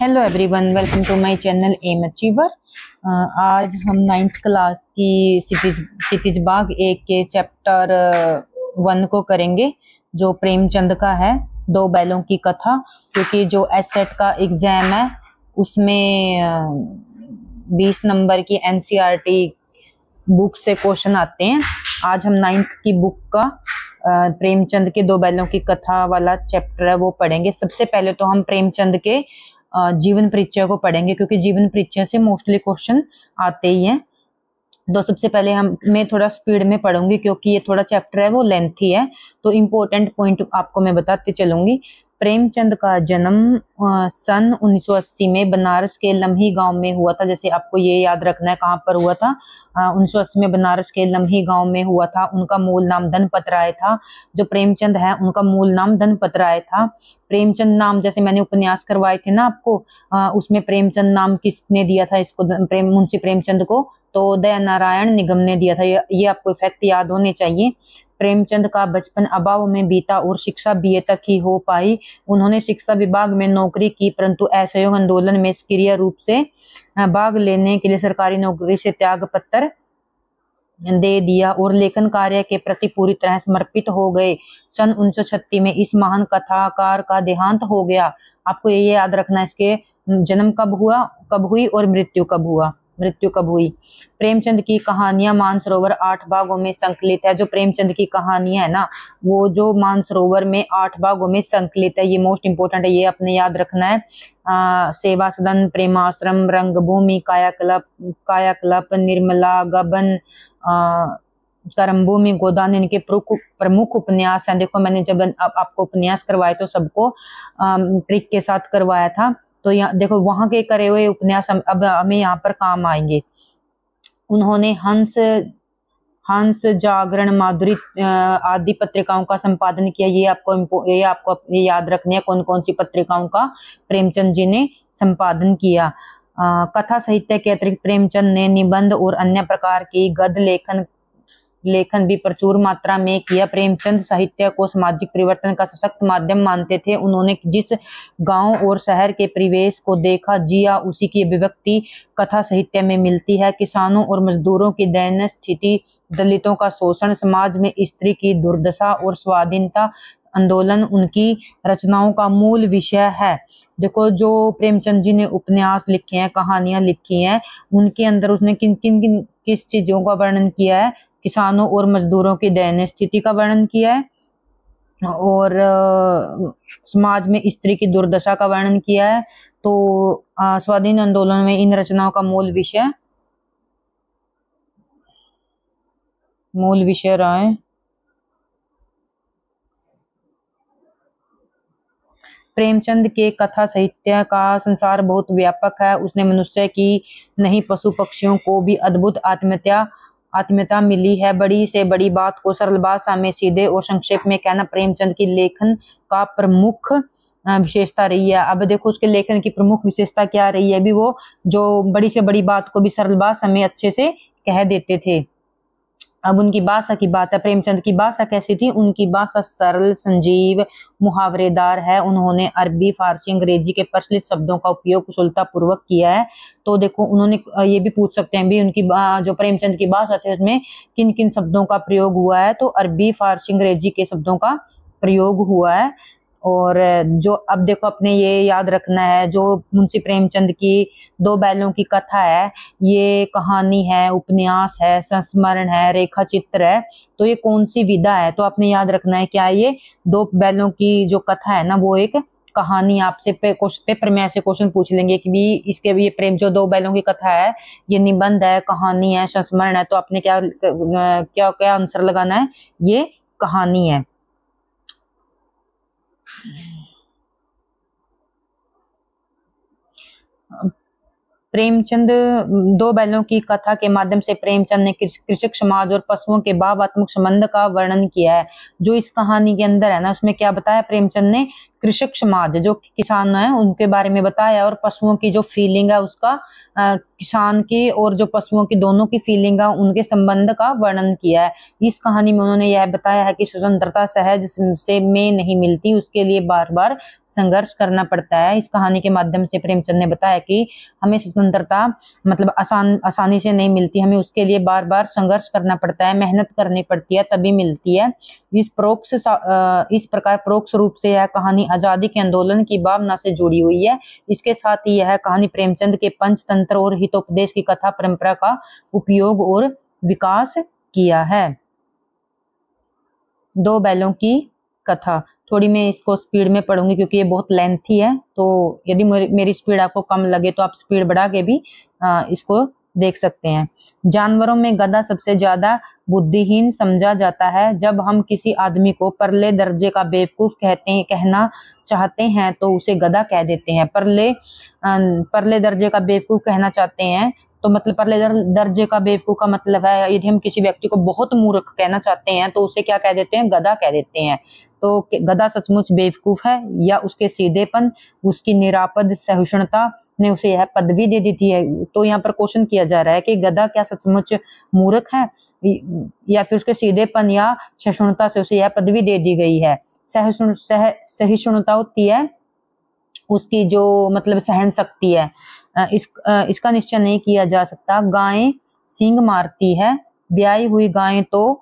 Hello everyone, welcome to my channel M achiever. आज हम 9th class की क्षितिज बाग 1 के चैप्टर 1 को करेंगे, जो प्रेमचंद का है, दो बैलों की कथा। क्योंकि जो एसटेट का एग्जाम है उसमें 20 नंबर की एनसीईआरटी बुक से क्वेश्चन आते हैं। आज हम 9th की बुक का प्रेमचंद के दो बैलों की कथा वाला चैप्टर है वो पढ़ेंगे। सबसे पहले तो हम प्रेमचंद के जीवन परिचय को पढ़ेंगे, क्योंकि जीवन परिचय से मोस्टली क्वेश्चन आते ही हैं। तो सबसे पहले मैं थोड़ा स्पीड में पढ़ूंगी, क्योंकि ये थोड़ा चैप्टर है वो लेंथी है, तो इम्पोर्टेंट पॉइंट आपको मैं बताती चलूंगी। प्रेमचंद का जन्म सन 1980 में बनारस के लम्ही गांव में हुआ था। जैसे आपको ये याद रखना है कहाँ पर हुआ था। 1980 में बनारस के लम्ही गांव में हुआ था। उनका मूल नाम धनपत राय था। जो प्रेमचंद है उनका मूल नाम धनपत राय था। प्रेमचंद नाम, जैसे मैंने उपन्यास करवाए थे ना आपको, उसमें प्रेमचंद नाम किसने दिया था इसको, मुंशी प्रेमचंद को? तो दया नारायण निगम ने दिया था। ये आपको फैक्ट याद होने चाहिए। प्रेमचंद का बचपन अभाव में बीता और शिक्षा बीए तक ही हो पाई। उन्होंने शिक्षा विभाग में नौकरी की, परंतु असहयोग आंदोलन में सक्रिय रूप से भाग लेने के लिए सरकारी नौकरी से त्याग पत्र दे दिया और लेखन कार्य के प्रति पूरी तरह समर्पित हो गए। सन 1936 में इस महान कथाकार का देहांत हो गया। आपको ये याद रखना है, इसके जन्म कब हुई और मृत्यु कब हुई। प्रेमचंद की कहानियां मानसरोवर 8 भागों में संकलित है। जो प्रेमचंद की कहानियां है ना, वो जो मानसरोवर में 8 भागों में संकलित है। ये मोस्ट इंपोर्टेंट है, ये अपने याद रखना है। सेवा सदन, प्रेमाश्रम, रंगभूमि, कायाकल्प, निर्मला, गबन, कर्मभूमि, गोदान, इनके प्रमुख उपन्यास हैं। देखो, मैंने जब आपको उपन्यास करवाए तो सबको ट्रिक के साथ करवाया था। तो यहाँ देखो, वहां के करे हुए उपन्यास अब हमें यहाँ पर काम आएंगे। उन्होंने हंस, जागरण, माधुरी आदि पत्रिकाओं का संपादन किया। ये आपको याद रखनी है, कौन कौन सी पत्रिकाओं का प्रेमचंद जी ने संपादन किया। कथा साहित्य के अतिरिक्त प्रेमचंद ने निबंध और अन्य प्रकार की गद्य लेखन भी प्रचुर मात्रा में किया। प्रेमचंद साहित्य को सामाजिक परिवर्तन का सशक्त माध्यम मानते थे। उन्होंने जिस गांव और शहर के परिवेश को देखा, जिया, उसी की अभिव्यक्ति कथा साहित्य में मिलती है। किसानों और मजदूरों की दयनीय स्थिति, दलितों का शोषण, समाज में स्त्री की दुर्दशा और स्वाधीनता आंदोलन उनकी रचनाओं का मूल विषय है। देखो, जो प्रेमचंद जी ने उपन्यास लिखे हैं, कहानियां लिखी हैं, उनके अंदर उसने किस चीजों का वर्णन किया है? किसानों और मजदूरों की दयनीय स्थिति का वर्णन किया है, और समाज में स्त्री की दुर्दशा का वर्णन किया है। तो स्वाधीन आंदोलन में इन रचनाओं का मूल विषय रहा है। प्रेमचंद के कथा साहित्य का संसार बहुत व्यापक है। उसने मनुष्य की नहीं, पशु पक्षियों को भी अद्भुत आत्मीयता मिली है। बड़ी से बड़ी बात को सरल भाषा में सीधे और संक्षेप में कहना प्रेमचंद की लेखन का प्रमुख विशेषता रही है। अब देखो, उसके लेखन की प्रमुख विशेषता क्या रही है? अभी वो जो बड़ी से बड़ी बात को भी सरल भाषा में अच्छे से कह देते थे। अब उनकी भाषा की बात है। प्रेमचंद की भाषा कैसी थी? उनकी भाषा सरल, संजीव, मुहावरेदार है। उन्होंने अरबी, फारसी, अंग्रेजी के प्रचलित शब्दों का उपयोग कुशलता पूर्वक किया है। तो देखो, उन्होंने ये भी पूछ सकते हैं भी, उनकी जो प्रेमचंद की भाषा थी उसमें किन किन शब्दों का प्रयोग हुआ है? तो अरबी, फारसी, अंग्रेजी के शब्दों का प्रयोग हुआ है। और जो अब देखो, अपने ये याद रखना है, जो मुंशी प्रेमचंद की दो बैलों की कथा है, ये कहानी है, उपन्यास है, संस्मरण है, रेखा चित्र है। तो ये कौन सी विधा है? तो आपने याद रखना है क्या ये दो बैलों की जो कथा है ना, वो एक कहानी। आपसे पेपर में ऐसे क्वेश्चन पूछ लेंगे कि भी इसके भी प्रेम जो दो बैलों की कथा है, ये निबंध है, कहानी है, संस्मरण है। तो आपने क्या आंसर लगाना है? ये कहानी है। प्रेमचंद दो बैलों की कथा के माध्यम से प्रेमचंद ने कृषक समाज और पशुओं के भावात्मक संबंध का वर्णन किया है। जो इस कहानी के अंदर है ना, उसमें क्या बताया प्रेमचंद ने, कृषक समाज जो किसान है उनके बारे में बताया, और पशुओं की जो फीलिंग है उसका, किसान की और जो पशुओं की दोनों की फीलिंग है उनके संबंध का वर्णन किया है। इस कहानी में उन्होंने यह बताया है कि स्वतंत्रता सहज से में नहीं मिलती, उसके लिए बार बार संघर्ष करना पड़ता है। इस कहानी के माध्यम से प्रेमचंद ने बताया कि हमें स्वतंत्रता मतलब आसानी से नहीं मिलती, हमें उसके लिए बार बार संघर्ष करना पड़ता है, मेहनत करनी पड़ती है, तभी मिलती है। इस प्रकार परोक्ष रूप से यह कहानी आजादी के आंदोलन की भावना से जुड़ी हुई है। इसके साथ ही यह कहानी प्रेमचंद के पंचतंत्र और हितोपदेश की कथा परंपरा का उपयोग और विकास किया है। दो बैलों की कथा, थोड़ी मैं इसको स्पीड में पढ़ूंगी क्योंकि ये बहुत लेंथी है, तो यदि मेरी स्पीड आपको कम लगे तो आप स्पीड बढ़ा के भी इसको देख सकते हैं। जानवरों में गधा सबसे ज्यादा बुद्धिहीन समझा जाता है। जब हम किसी आदमी को परले दर्जे का बेवकूफ कहना चाहते हैं तो उसे गधा कह देते हैं। परले दर्जे का बेवकूफ कहना चाहते हैं तो मतलब परले दर्जे का बेवकूफ का मतलब है, यदि हम किसी व्यक्ति को बहुत मूर्ख कहना चाहते हैं तो उसे क्या कह देते हैं, गधा कह देते हैं। तो गधा सचमुच बेवकूफ है या उसके सीधेपन, उसकी निरापद सहिष्णुता ने उसे यह पदवी दे दी थी है। तो यहाँ पर क्वेश्चन किया जा रहा है कि गधा क्या सचमुच मूर्ख है या फिर उसके सीधेपन या सहिष्णुता से उसे यह पदवी दे दी गई है। सहिष्णुता होती है उसकी जो मतलब सहन शक्ति है, इसका निश्चय नहीं किया जा सकता। गाय सींग मारती है, ब्याई हुई गाय तो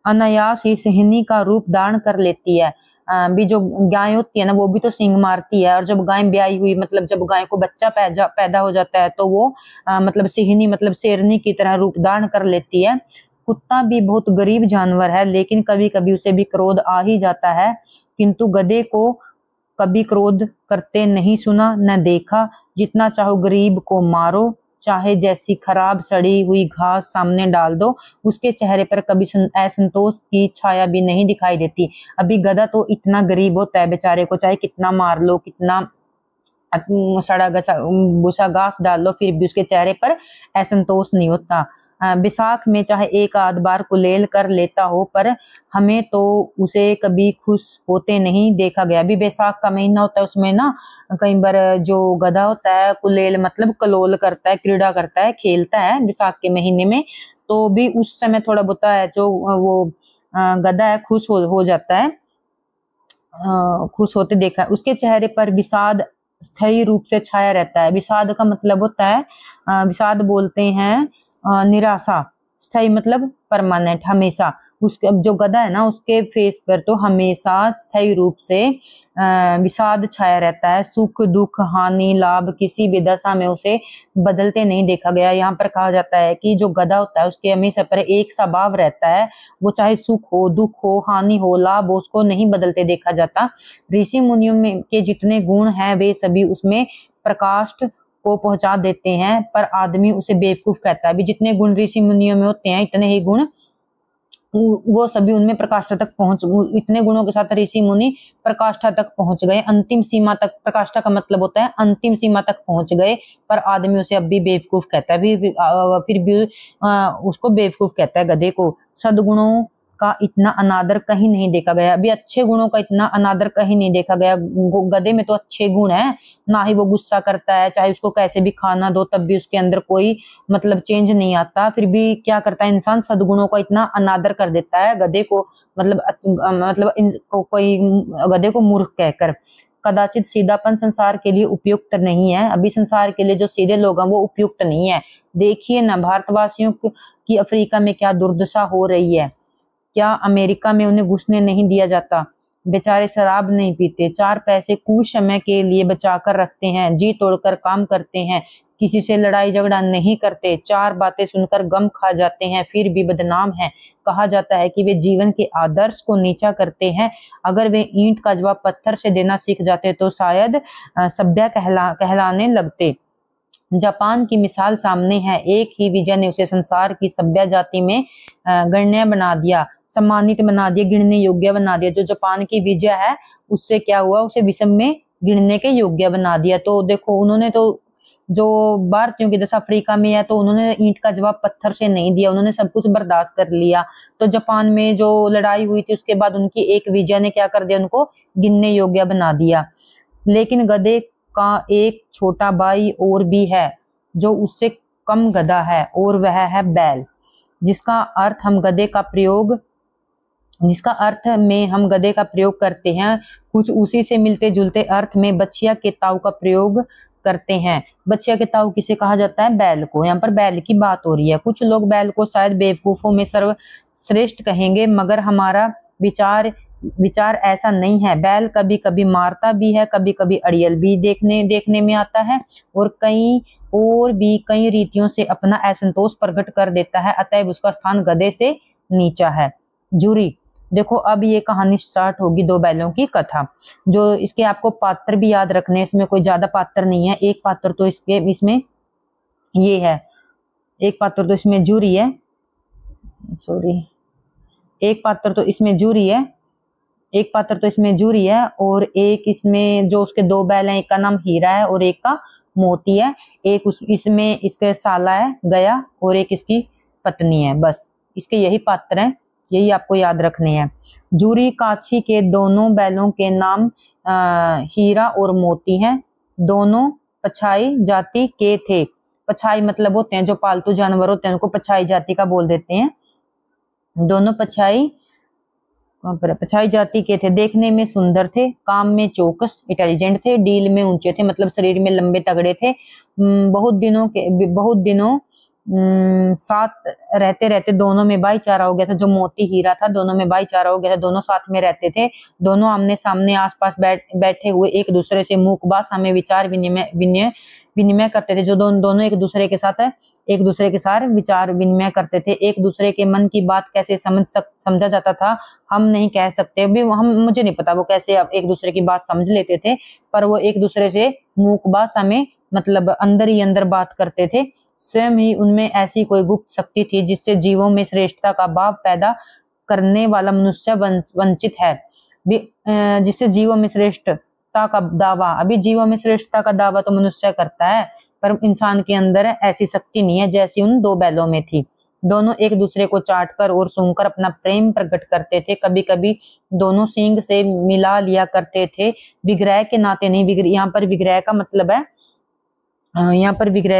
अनायास ही सिंहनी का रूप धारण कर लेती है। भी जो गाय होती है ना वो भी तो सींग मारती है, और जब गाय ब्याई हुई मतलब जब गाय को बच्चा पैदा हो जाता है तो वो मतलब सिंहनी मतलब शेरनी की तरह रूप धारण कर लेती है। कुत्ता भी बहुत गरीब जानवर है, लेकिन कभी कभी उसे भी क्रोध आ ही जाता है, किंतु गधे को कभी क्रोध करते नहीं सुना न देखा। जितना चाहो गरीब को मारो, चाहे जैसी खराब सड़ी हुई घास सामने डाल दो, उसके चेहरे पर कभी असंतोष की छाया भी नहीं दिखाई देती। अभी गधा तो इतना गरीब होता है बेचारे को, चाहे कितना मार लो, कितना सड़ा भूसा घास डाल लो, फिर भी उसके चेहरे पर असंतोष नहीं होता। बैसाख में चाहे एक आध बार कुलेल कर लेता हो, पर हमें तो उसे कभी खुश होते नहीं देखा गया। अभी बैसाख का महीना होता है, उसमें ना कई बार जो गधा होता है कुलेल मतलब कलोल करता है, क्रीड़ा करता है, खेलता है बैसाख के महीने में, तो भी उस समय थोड़ा बहुत है जो वो गधा है खुश हो जाता है, खुश होते देखा है। उसके चेहरे पर विषाद स्थायी रूप से छाया रहता है। विषाद का मतलब होता है, विषाद बोलते हैं निराशा, स्थायी मतलब परमानेंट, हमेशा। उसके जो गधा है ना उसके फेस पर तो हमेशा स्थायी रूप से विषाद छाया रहता है। सुख दुख हानि लाभ किसी भी दशा में उसे बदलते नहीं देखा गया। यहाँ पर कहा जाता है कि जो गधा होता है उसके हमेशा पर एक सा भाव रहता है, वो चाहे सुख हो दुख हो हानि हो लाभ हो उसको नहीं बदलते देखा जाता। ऋषि मुनियों में के जितने गुण हैं वे सभी उसमें प्रकाष्ठ को पहुंचा देते हैं, पर आदमी उसे बेवकूफ कहता है। अभी जितने गुण ऋषि मुनियों में होते हैं इतने ही गुण वो सभी उनमें प्रकाष्ठा तक इतने गुणों के साथ ऋषि मुनि प्रकाष्ठा तक पहुंच गए, अंतिम सीमा तक। प्रकाष्ठा का मतलब होता है अंतिम सीमा तक पहुंच गए, पर आदमी उसे अब भी बेवकूफ कहता है, फिर भी उसको बेवकूफ कहता है गधे को। सद्गुणों का इतना अनादर कहीं नहीं देखा गया। अभी अच्छे गुणों का इतना अनादर कहीं नहीं देखा गया। गधे में तो अच्छे गुण हैं, ना ही वो गुस्सा करता है, चाहे उसको कैसे भी खाना दो तब भी उसके अंदर कोई मतलब चेंज नहीं आता। फिर भी क्या करता है इंसान, सद्गुणों का इतना अनादर कर देता है गधे को, मतलब कोई गधे को मूर्ख कहकर। कदाचित सीधापन संसार के लिए उपयुक्त नहीं है। अभी संसार के लिए जो सीधे लोग हैं वो उपयुक्त नहीं है। देखिए ना भारतवासियों की अफ्रीका में क्या दुर्दशा हो रही है, क्या अमेरिका में उन्हें घुसने नहीं दिया जाता। बेचारे शराब नहीं पीते, 4 पैसे कुछ समय के लिए बचा कर रखते हैं, जी तोड़कर काम करते हैं, किसी से लड़ाई झगड़ा नहीं करते, 4 बातें सुनकर गम खा जाते हैं, फिर भी बदनाम हैं। कहा जाता है कि वे जीवन के आदर्श को नीचा करते हैं। अगर वे ईंट का जवाब पत्थर से देना सीख जाते तो शायद सभ्य कहलाने लगते। जापान की मिसाल सामने है, एक ही विजय ने उसे संसार की सभ्य जाति में गण्य बना दिया, सम्मानित बना दिया, गिनने योग्य बना दिया। जो जापान की विजय है उससे क्या हुआ, उसे विश्व में गिनने के योग्य बना दिया। तो देखो उन्होंने तो जो भारतीयों की दशा अफ्रीका में है, तो उन्होंने ईंट का जवाब पत्थर से नहीं दिया, उन्होंने सब कुछ बर्दाश्त कर लिया। तो जापान में जो लड़ाई हुई थी उसके बाद उनकी एक विजय ने क्या कर दिया, उनको गिनने योग्य बना दिया। लेकिन गधे का एक छोटा भाई और भी है जो उससे कम गधा है, और वह है बैल, जिसका अर्थ हम गधे का प्रयोग करते हैं, कुछ उसी से मिलते जुलते अर्थ में बछिया के ताऊ का प्रयोग करते हैं। बछिया के ताऊ किसे कहा जाता है, बैल को। यहाँ पर बैल की बात हो रही है। कुछ लोग बैल को शायद बेवकूफों में सर्वश्रेष्ठ कहेंगे, मगर हमारा विचार ऐसा नहीं है। बैल कभी कभी मारता भी है, कभी कभी अड़ियल भी देखने में आता है, और कई रीतियों से अपना असंतोष प्रकट कर देता है, अतएव उसका स्थान गधे से नीचा है। जूरी, देखो अब ये कहानी स्टार्ट होगी, दो बैलों की कथा। जो इसके आपको पात्र भी याद रखने, इसमें कोई ज्यादा पात्र नहीं है। एक पात्र तो इसमें ये है, एक पात्र तो इसमें जूरी है, सॉरी, एक पात्र तो इसमें जूरी है, और एक इसमें जो उसके दो बैल हैं, एक का नाम हीरा है और एक का मोती है। एक इसमें इसके साला है गया, और एक इसकी पत्नी है। बस इसके यही पात्र हैं, यही आपको याद रखने हैं। जूरी काछी के दोनों बैलों के नाम हीरा और मोती हैं। दोनों पछाई जाति के थे। पछाई मतलब होते हैं जो पालतू जानवर होते हैं, उनको पछाई जाति का बोल देते हैं। दोनों पछाई जाति के थे। देखने में सुंदर थे, काम में चौकस इंटेलिजेंट थे, डील में ऊंचे थे मतलब शरीर में लंबे तगड़े थे। बहुत दिनों साथ रहते दोनों में भाईचारा हो गया था। जो मोती हीरा था, दोनों में भाईचारा हो गया था, दोनों साथ में रहते थे। दोनों आमने सामने आसपास बैठे हुए एक दूसरे से मुख भाषा में विचार विनिमय करते थे। जो दोनों एक दूसरे के साथ विचार विनिमय करते थे। एक दूसरे के मन की बात कैसे समझा जाता था हम नहीं कह सकते, मुझे नहीं पता वो कैसे एक दूसरे की बात समझ लेते थे, पर वो एक दूसरे से मुख भाषा में मतलब अंदर ही अंदर बात करते थे। स्वयं ही उनमें ऐसी कोई गुप्त शक्ति थी जिससे जीवों में श्रेष्ठता का भाव पैदा करने वाला मनुष्य वंचित है। जिससे जीवों में श्रेष्ठता का दावा, अभी जीवों में श्रेष्ठता का दावा तो मनुष्य करता है, पर इंसान के अंदर ऐसी शक्ति नहीं है जैसी उन दो बैलों में थी। दोनों एक दूसरे को चाटकर और सूंघकर अपना प्रेम प्रकट करते थे। कभी कभी दोनों सींग से मिला लिया करते थे, विग्रह के नाते नहीं। यहाँ पर विग्रह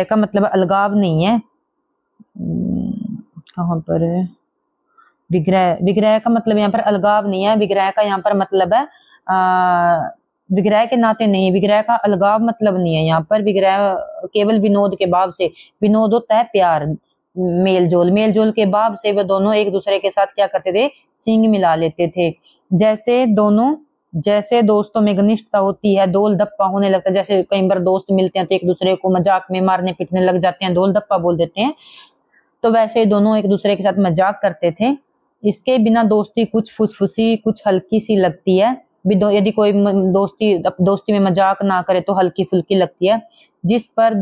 का मतलब अलगाव नहीं है। कहाँ पर है विग्रह का मतलब यहाँ पर अलगाव नहीं है। विग्रह का यहाँ पर मतलब है विग्रह के नाते नहीं, विग्रह का अलगाव मतलब नहीं है। यहाँ पर विग्रह केवल विनोद के भाव से, विनोद होता है प्यार, मेलजोल के भाव से वह दोनों एक दूसरे के साथ क्या करते थे, सींग मिला लेते थे। जैसे दोस्तों में घनिष्ठता होती है, दोल धप्पा होने लगता है। जैसे कई बार दोस्त मिलते हैं तो एक दूसरे को मजाक में मारने पीटने लग जाते हैं, दोल धप्पा बोल देते हैं। तो वैसे दोनों एक दूसरे के साथ मजाक करते थे। इसके बिना दोस्ती कुछ फुसफुसी, कुछ हल्की सी लगती है। यदि कोई दोस्ती में मजाक ना करे तो हल्की फुल्की लगती है। जिस पर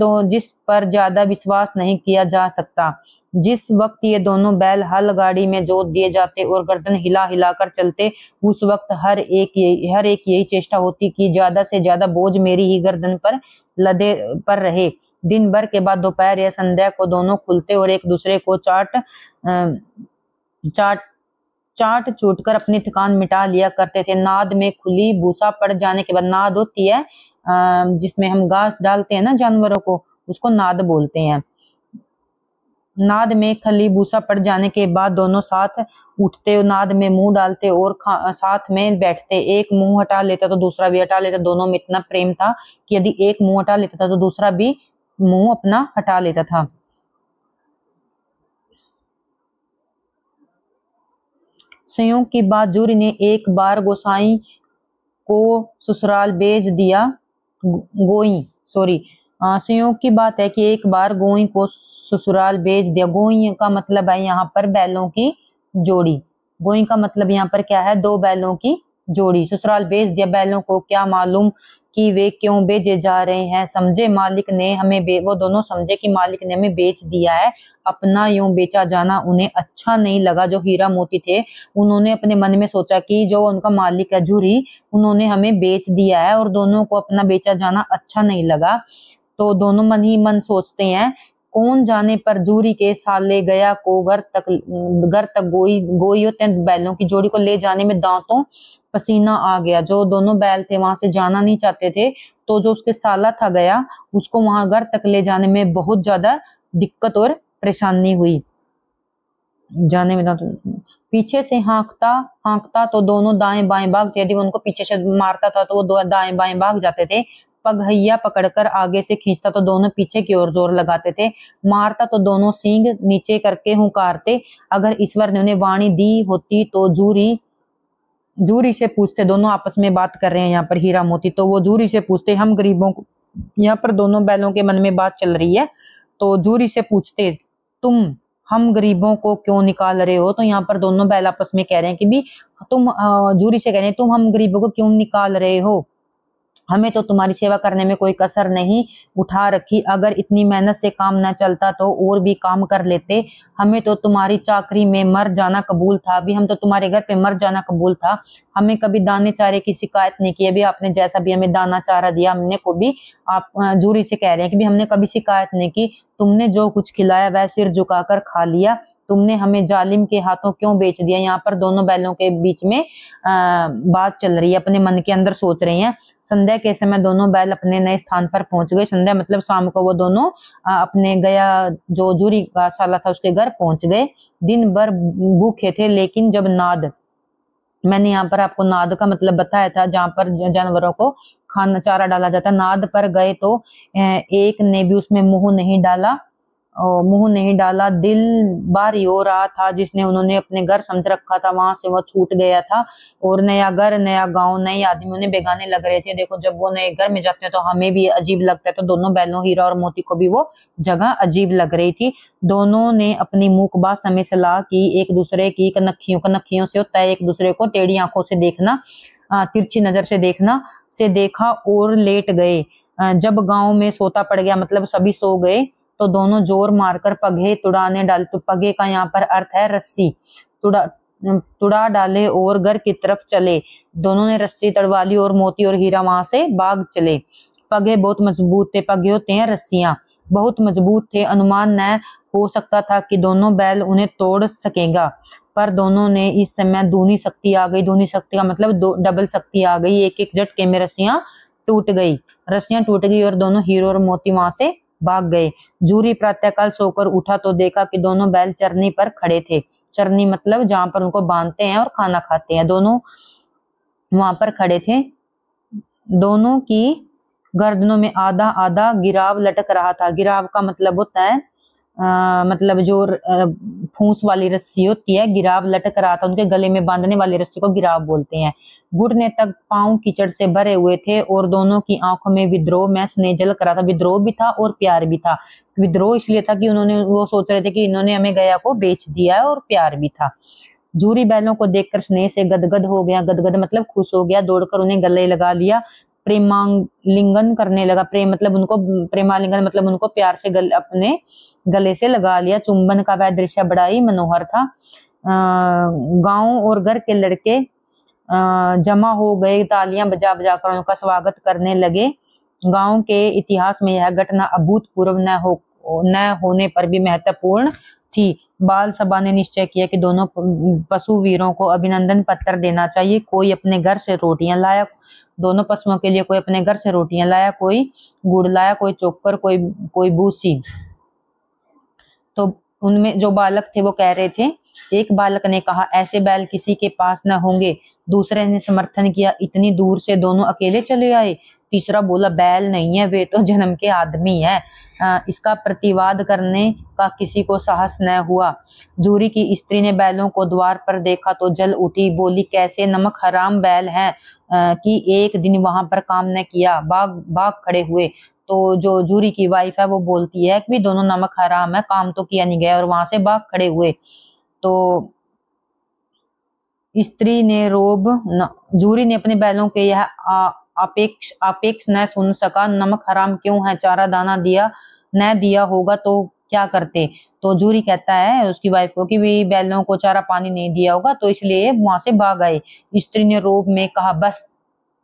ज्यादा विश्वास नहीं किया जा सकता। जिस वक्त ये दोनों बैल हल गाड़ी में जोत दिए जाते और गर्दन हिला हिला कर चलते, उस वक्त हर एक यही चेष्टा होती कि ज्यादा से ज्यादा बोझ मेरी ही गर्दन पर लदे पर रहे। दिन भर के बाद दोपहर या संध्या को दोनों खुलते और एक दूसरे को चाट चूट कर अपनी थकान मिटा लिया करते थे। नाद में खुली भूसा पड़ जाने के बाद, नाद होती है जिसमें हम घास डालते हैं ना जानवरों को, उसको नाद बोलते हैं। नाद में खली भूसा पड़ जाने के बाद दोनों साथ उठते, नाद में मुंह डालते और साथ में बैठते। एक मुंह हटा लेता तो दूसरा भी हटा लेता। दोनों में इतना प्रेम था कि यदि एक मुंह हटा लेता था तो दूसरा भी मुंह अपना हटा लेता था। संयोग की बात, जूरी ने एक बार गोसाई को ससुराल भेज दिया। संयोग की बात है कि एक बार गोई को ससुराल भेज दिया। गोई का मतलब है यहाँ पर बैलों की जोड़ी। गोई का मतलब यहाँ पर क्या है, दो बैलों की जोड़ी। ससुराल भेज दिया, बैलों को क्या मालूम कि वे क्यों बेचे जा रहे हैं। समझे मालिक ने हमें वो दोनों समझे कि मालिक ने हमें बेच दिया है। अपना यूं बेचा जाना उन्हें अच्छा नहीं लगा। जो हीरा मोती थे उन्होंने अपने मन में सोचा कि जो उनका मालिक है जूरी, उन्होंने हमें बेच दिया है, और दोनों को अपना बेचा जाना अच्छा नहीं लगा। तो दोनों मन ही मन सोचते हैं, कौन जाने पर जूरी के साले गया को घर तक गोई गोई होते हैं, बैलों की जोड़ी को ले जाने में दांतों पसीना आ गया। जो दोनों बैल थे वहां से जाना नहीं चाहते थे, तो जो उसके साला था गया, उसको वहां घर तक ले जाने में बहुत ज्यादा दिक्कत और परेशानी हुई। जाने में तो पीछे से हाँकता हाँकता तो दोनों दाएं बाएं भागते, यदि उनको पीछे से मारता था तो वो दाएं बाएं भाग जाते थे। पगहैया पकड़कर आगे से खींचता तो दोनों पीछे की ओर जोर लगाते थे। मारता तो दोनों सींग नीचे करके हुंकारते। अगर ईश्वर ने उन्हें वाणी दी होती तो जूरी से पूछते, दोनों आपस में बात कर रहे हैं यहाँ पर हीरा मोती, तो वो जूरी से पूछते, हम गरीबों को, यहाँ पर दोनों बैलों के मन में बात चल रही है, तो जूरी से पूछते, तुम हम गरीबों को क्यों निकाल रहे हो? तो यहाँ पर दोनों बैल आपस में कह रहे हैं कि भी तुम, जूरी से कह रहे हैं, तुम हम गरीबों को क्यों निकाल रहे हो? हमें तो तुम्हारी सेवा करने में कोई कसर नहीं उठा रखी। अगर इतनी मेहनत से काम न चलता तो और भी काम कर लेते। हमें तो तुम्हारी चाकरी में मर जाना कबूल था, अभी हम तो तुम्हारे घर पे मर जाना कबूल था। हमें कभी दाने चारे की शिकायत नहीं की, अभी आपने जैसा भी हमें दाना चारा दिया हमने को भी, आप जूरी से कह रहे हैं कि भी हमने कभी शिकायत नहीं की। तुमने जो कुछ खिलाया वह सिर झुकाकर खा लिया। तुमने हमें जालिम के हाथों क्यों बेच दिया? यहाँ पर दोनों बैलों के बीच में बात चल रही है, अपने मन के अंदर सोच रहे हैं। संध्या के समय दोनों बैल अपने नए स्थान पर पहुंच गए। संध्या मतलब शाम को वो दोनों अपने गया जो जूरी का साला था उसके घर पहुंच गए। दिन भर भूखे थे, लेकिन जब नाद, मैंने यहाँ पर आपको नाद का मतलब बताया था, जहाँ पर जानवरों को खाना चारा डाला जाता, नाद पर गए तो एक ने भी उसमें मुंह नहीं डाला। दिल बारी हो रहा था, जिसने उन्होंने अपने घर समझ रखा था वहां से वह छूट गया था, और नया घर, नया गांव, नए आदमी उन्हें बेगाने लग रहे थे। देखो, जब वो नए घर में जाते हैं तो हमें भी अजीब लगता है, तो दोनों बैलों हीरा और मोती को भी वो जगह अजीब लग रही थी। दोनों ने अपनी मुकबात समय सलाह की, एक दूसरे की कनखियों से होता है एक दूसरे को टेढ़ी आंखों से देखना, तिरछी नजर से देखना, से देखा और लेट गए। जब गांव में सोता पड़ गया, मतलब सभी सो गए, तो दोनों जोर मारकर पगे तुड़ाने डाले। तो पगे का यहाँ पर अर्थ है रस्सी। तुड़ा डाले और घर की तरफ चले। दोनों ने रस्सी तड़वा ली और मोती और हीरा वहां से भाग चले। पगे बहुत मजबूत थे, पगे होते हैं रस्सियां, बहुत मजबूत थे। अनुमान न हो सकता था कि दोनों बैल उन्हें तोड़ सकेगा, पर दोनों ने इस समय दूनी शक्ति आ गई। दूनी शक्ति का मतलब डबल शक्ति आ गई। एक एक झटके में रस्सियां टूट गई और दोनों हीरो और मोती वहां से भाग गए। जूरी प्रातःकाल सोकर उठा तो देखा कि दोनों बैल चरनी पर खड़े थे। चरनी मतलब जहां पर उनको बांधते हैं और खाना खाते हैं, दोनों वहां पर खड़े थे। दोनों की गर्दनों में आधा आधा गिराव लटक रहा था। गिराव का मतलब होता है मतलब जो फूंस वाली रस्सी होती है, गिराव लटक रहा था। उनके गले में बांधने वाली रस्सी को गिराव बोलते हैं। घुटने तक पांव कीचड़ से भरे हुए थे और दोनों की आंखों में विद्रोह में स्नेह झलक रहा था। विद्रोह भी था और प्यार भी था। विद्रोह इसलिए था कि वो सोच रहे थे कि इन्होंने हमें गया को बेच दिया है, और प्यार भी था। जूरी बैलों को देखकर स्नेह से गदगद हो गया। गदगद मतलब खुश हो गया, दौड़कर उन्हें गले लगा लिया, प्रेमालिंगन करने लगा। प्रेमालिंगन मतलब उनको प्यार से अपने गले से लगा लिया। चुंबन का वह दृश्य बड़ा ही मनोहर था। गांव और घर के लड़के जमा हो गए, तालियां बजा बजा कर उनका स्वागत करने लगे। गांव के इतिहास में यह घटना अभूतपूर्व न होने पर भी महत्वपूर्ण थी। बाल सभा ने निश्चय किया कि दोनों पशु वीरों को अभिनंदन पत्र देना चाहिए। कोई अपने घर से रोटियां लाया, दोनों पशुओं के लिए कोई अपने घर से रोटियां लाया, कोई गुड़ लाया, कोई चोकर, कोई भूसी। तो उनमें जो बालक थे वो कह रहे थे, एक बालक ने कहा, ऐसे बैल किसी के पास न होंगे। दूसरे ने समर्थन किया, इतनी दूर से दोनों अकेले चले आए। तीसरा बोला, बैल नहीं है, वे तो जन्म के आदमी है। इसका प्रतिवाद करने का किसी को साहस न हुआ। जूरी की स्त्री ने बैलों को द्वार पर देखा तो जल उठी, बोली, कैसे नमक हराम बैल हैं कि एक दिन वहां पर काम न किया, भाग खड़े हुए। तो जो जूरी की वाइफ है वो बोलती है कि दोनों नमक हराम है, काम तो किया नहीं गया, और वहां से भाग खड़े हुए। तो स्त्री ने जूरी ने अपने बैलों के यह अपेक्ष न सुन सका। नमक हराम क्यों है, चारा दाना न दिया होगा तो क्या करते। तो जूरी कहता है उसकी वाइफ को कि भी बैलों को चारा पानी नहीं दिया होगा, तो इसलिए वहां से भाग आए। स्त्री ने रोब में कहा, बस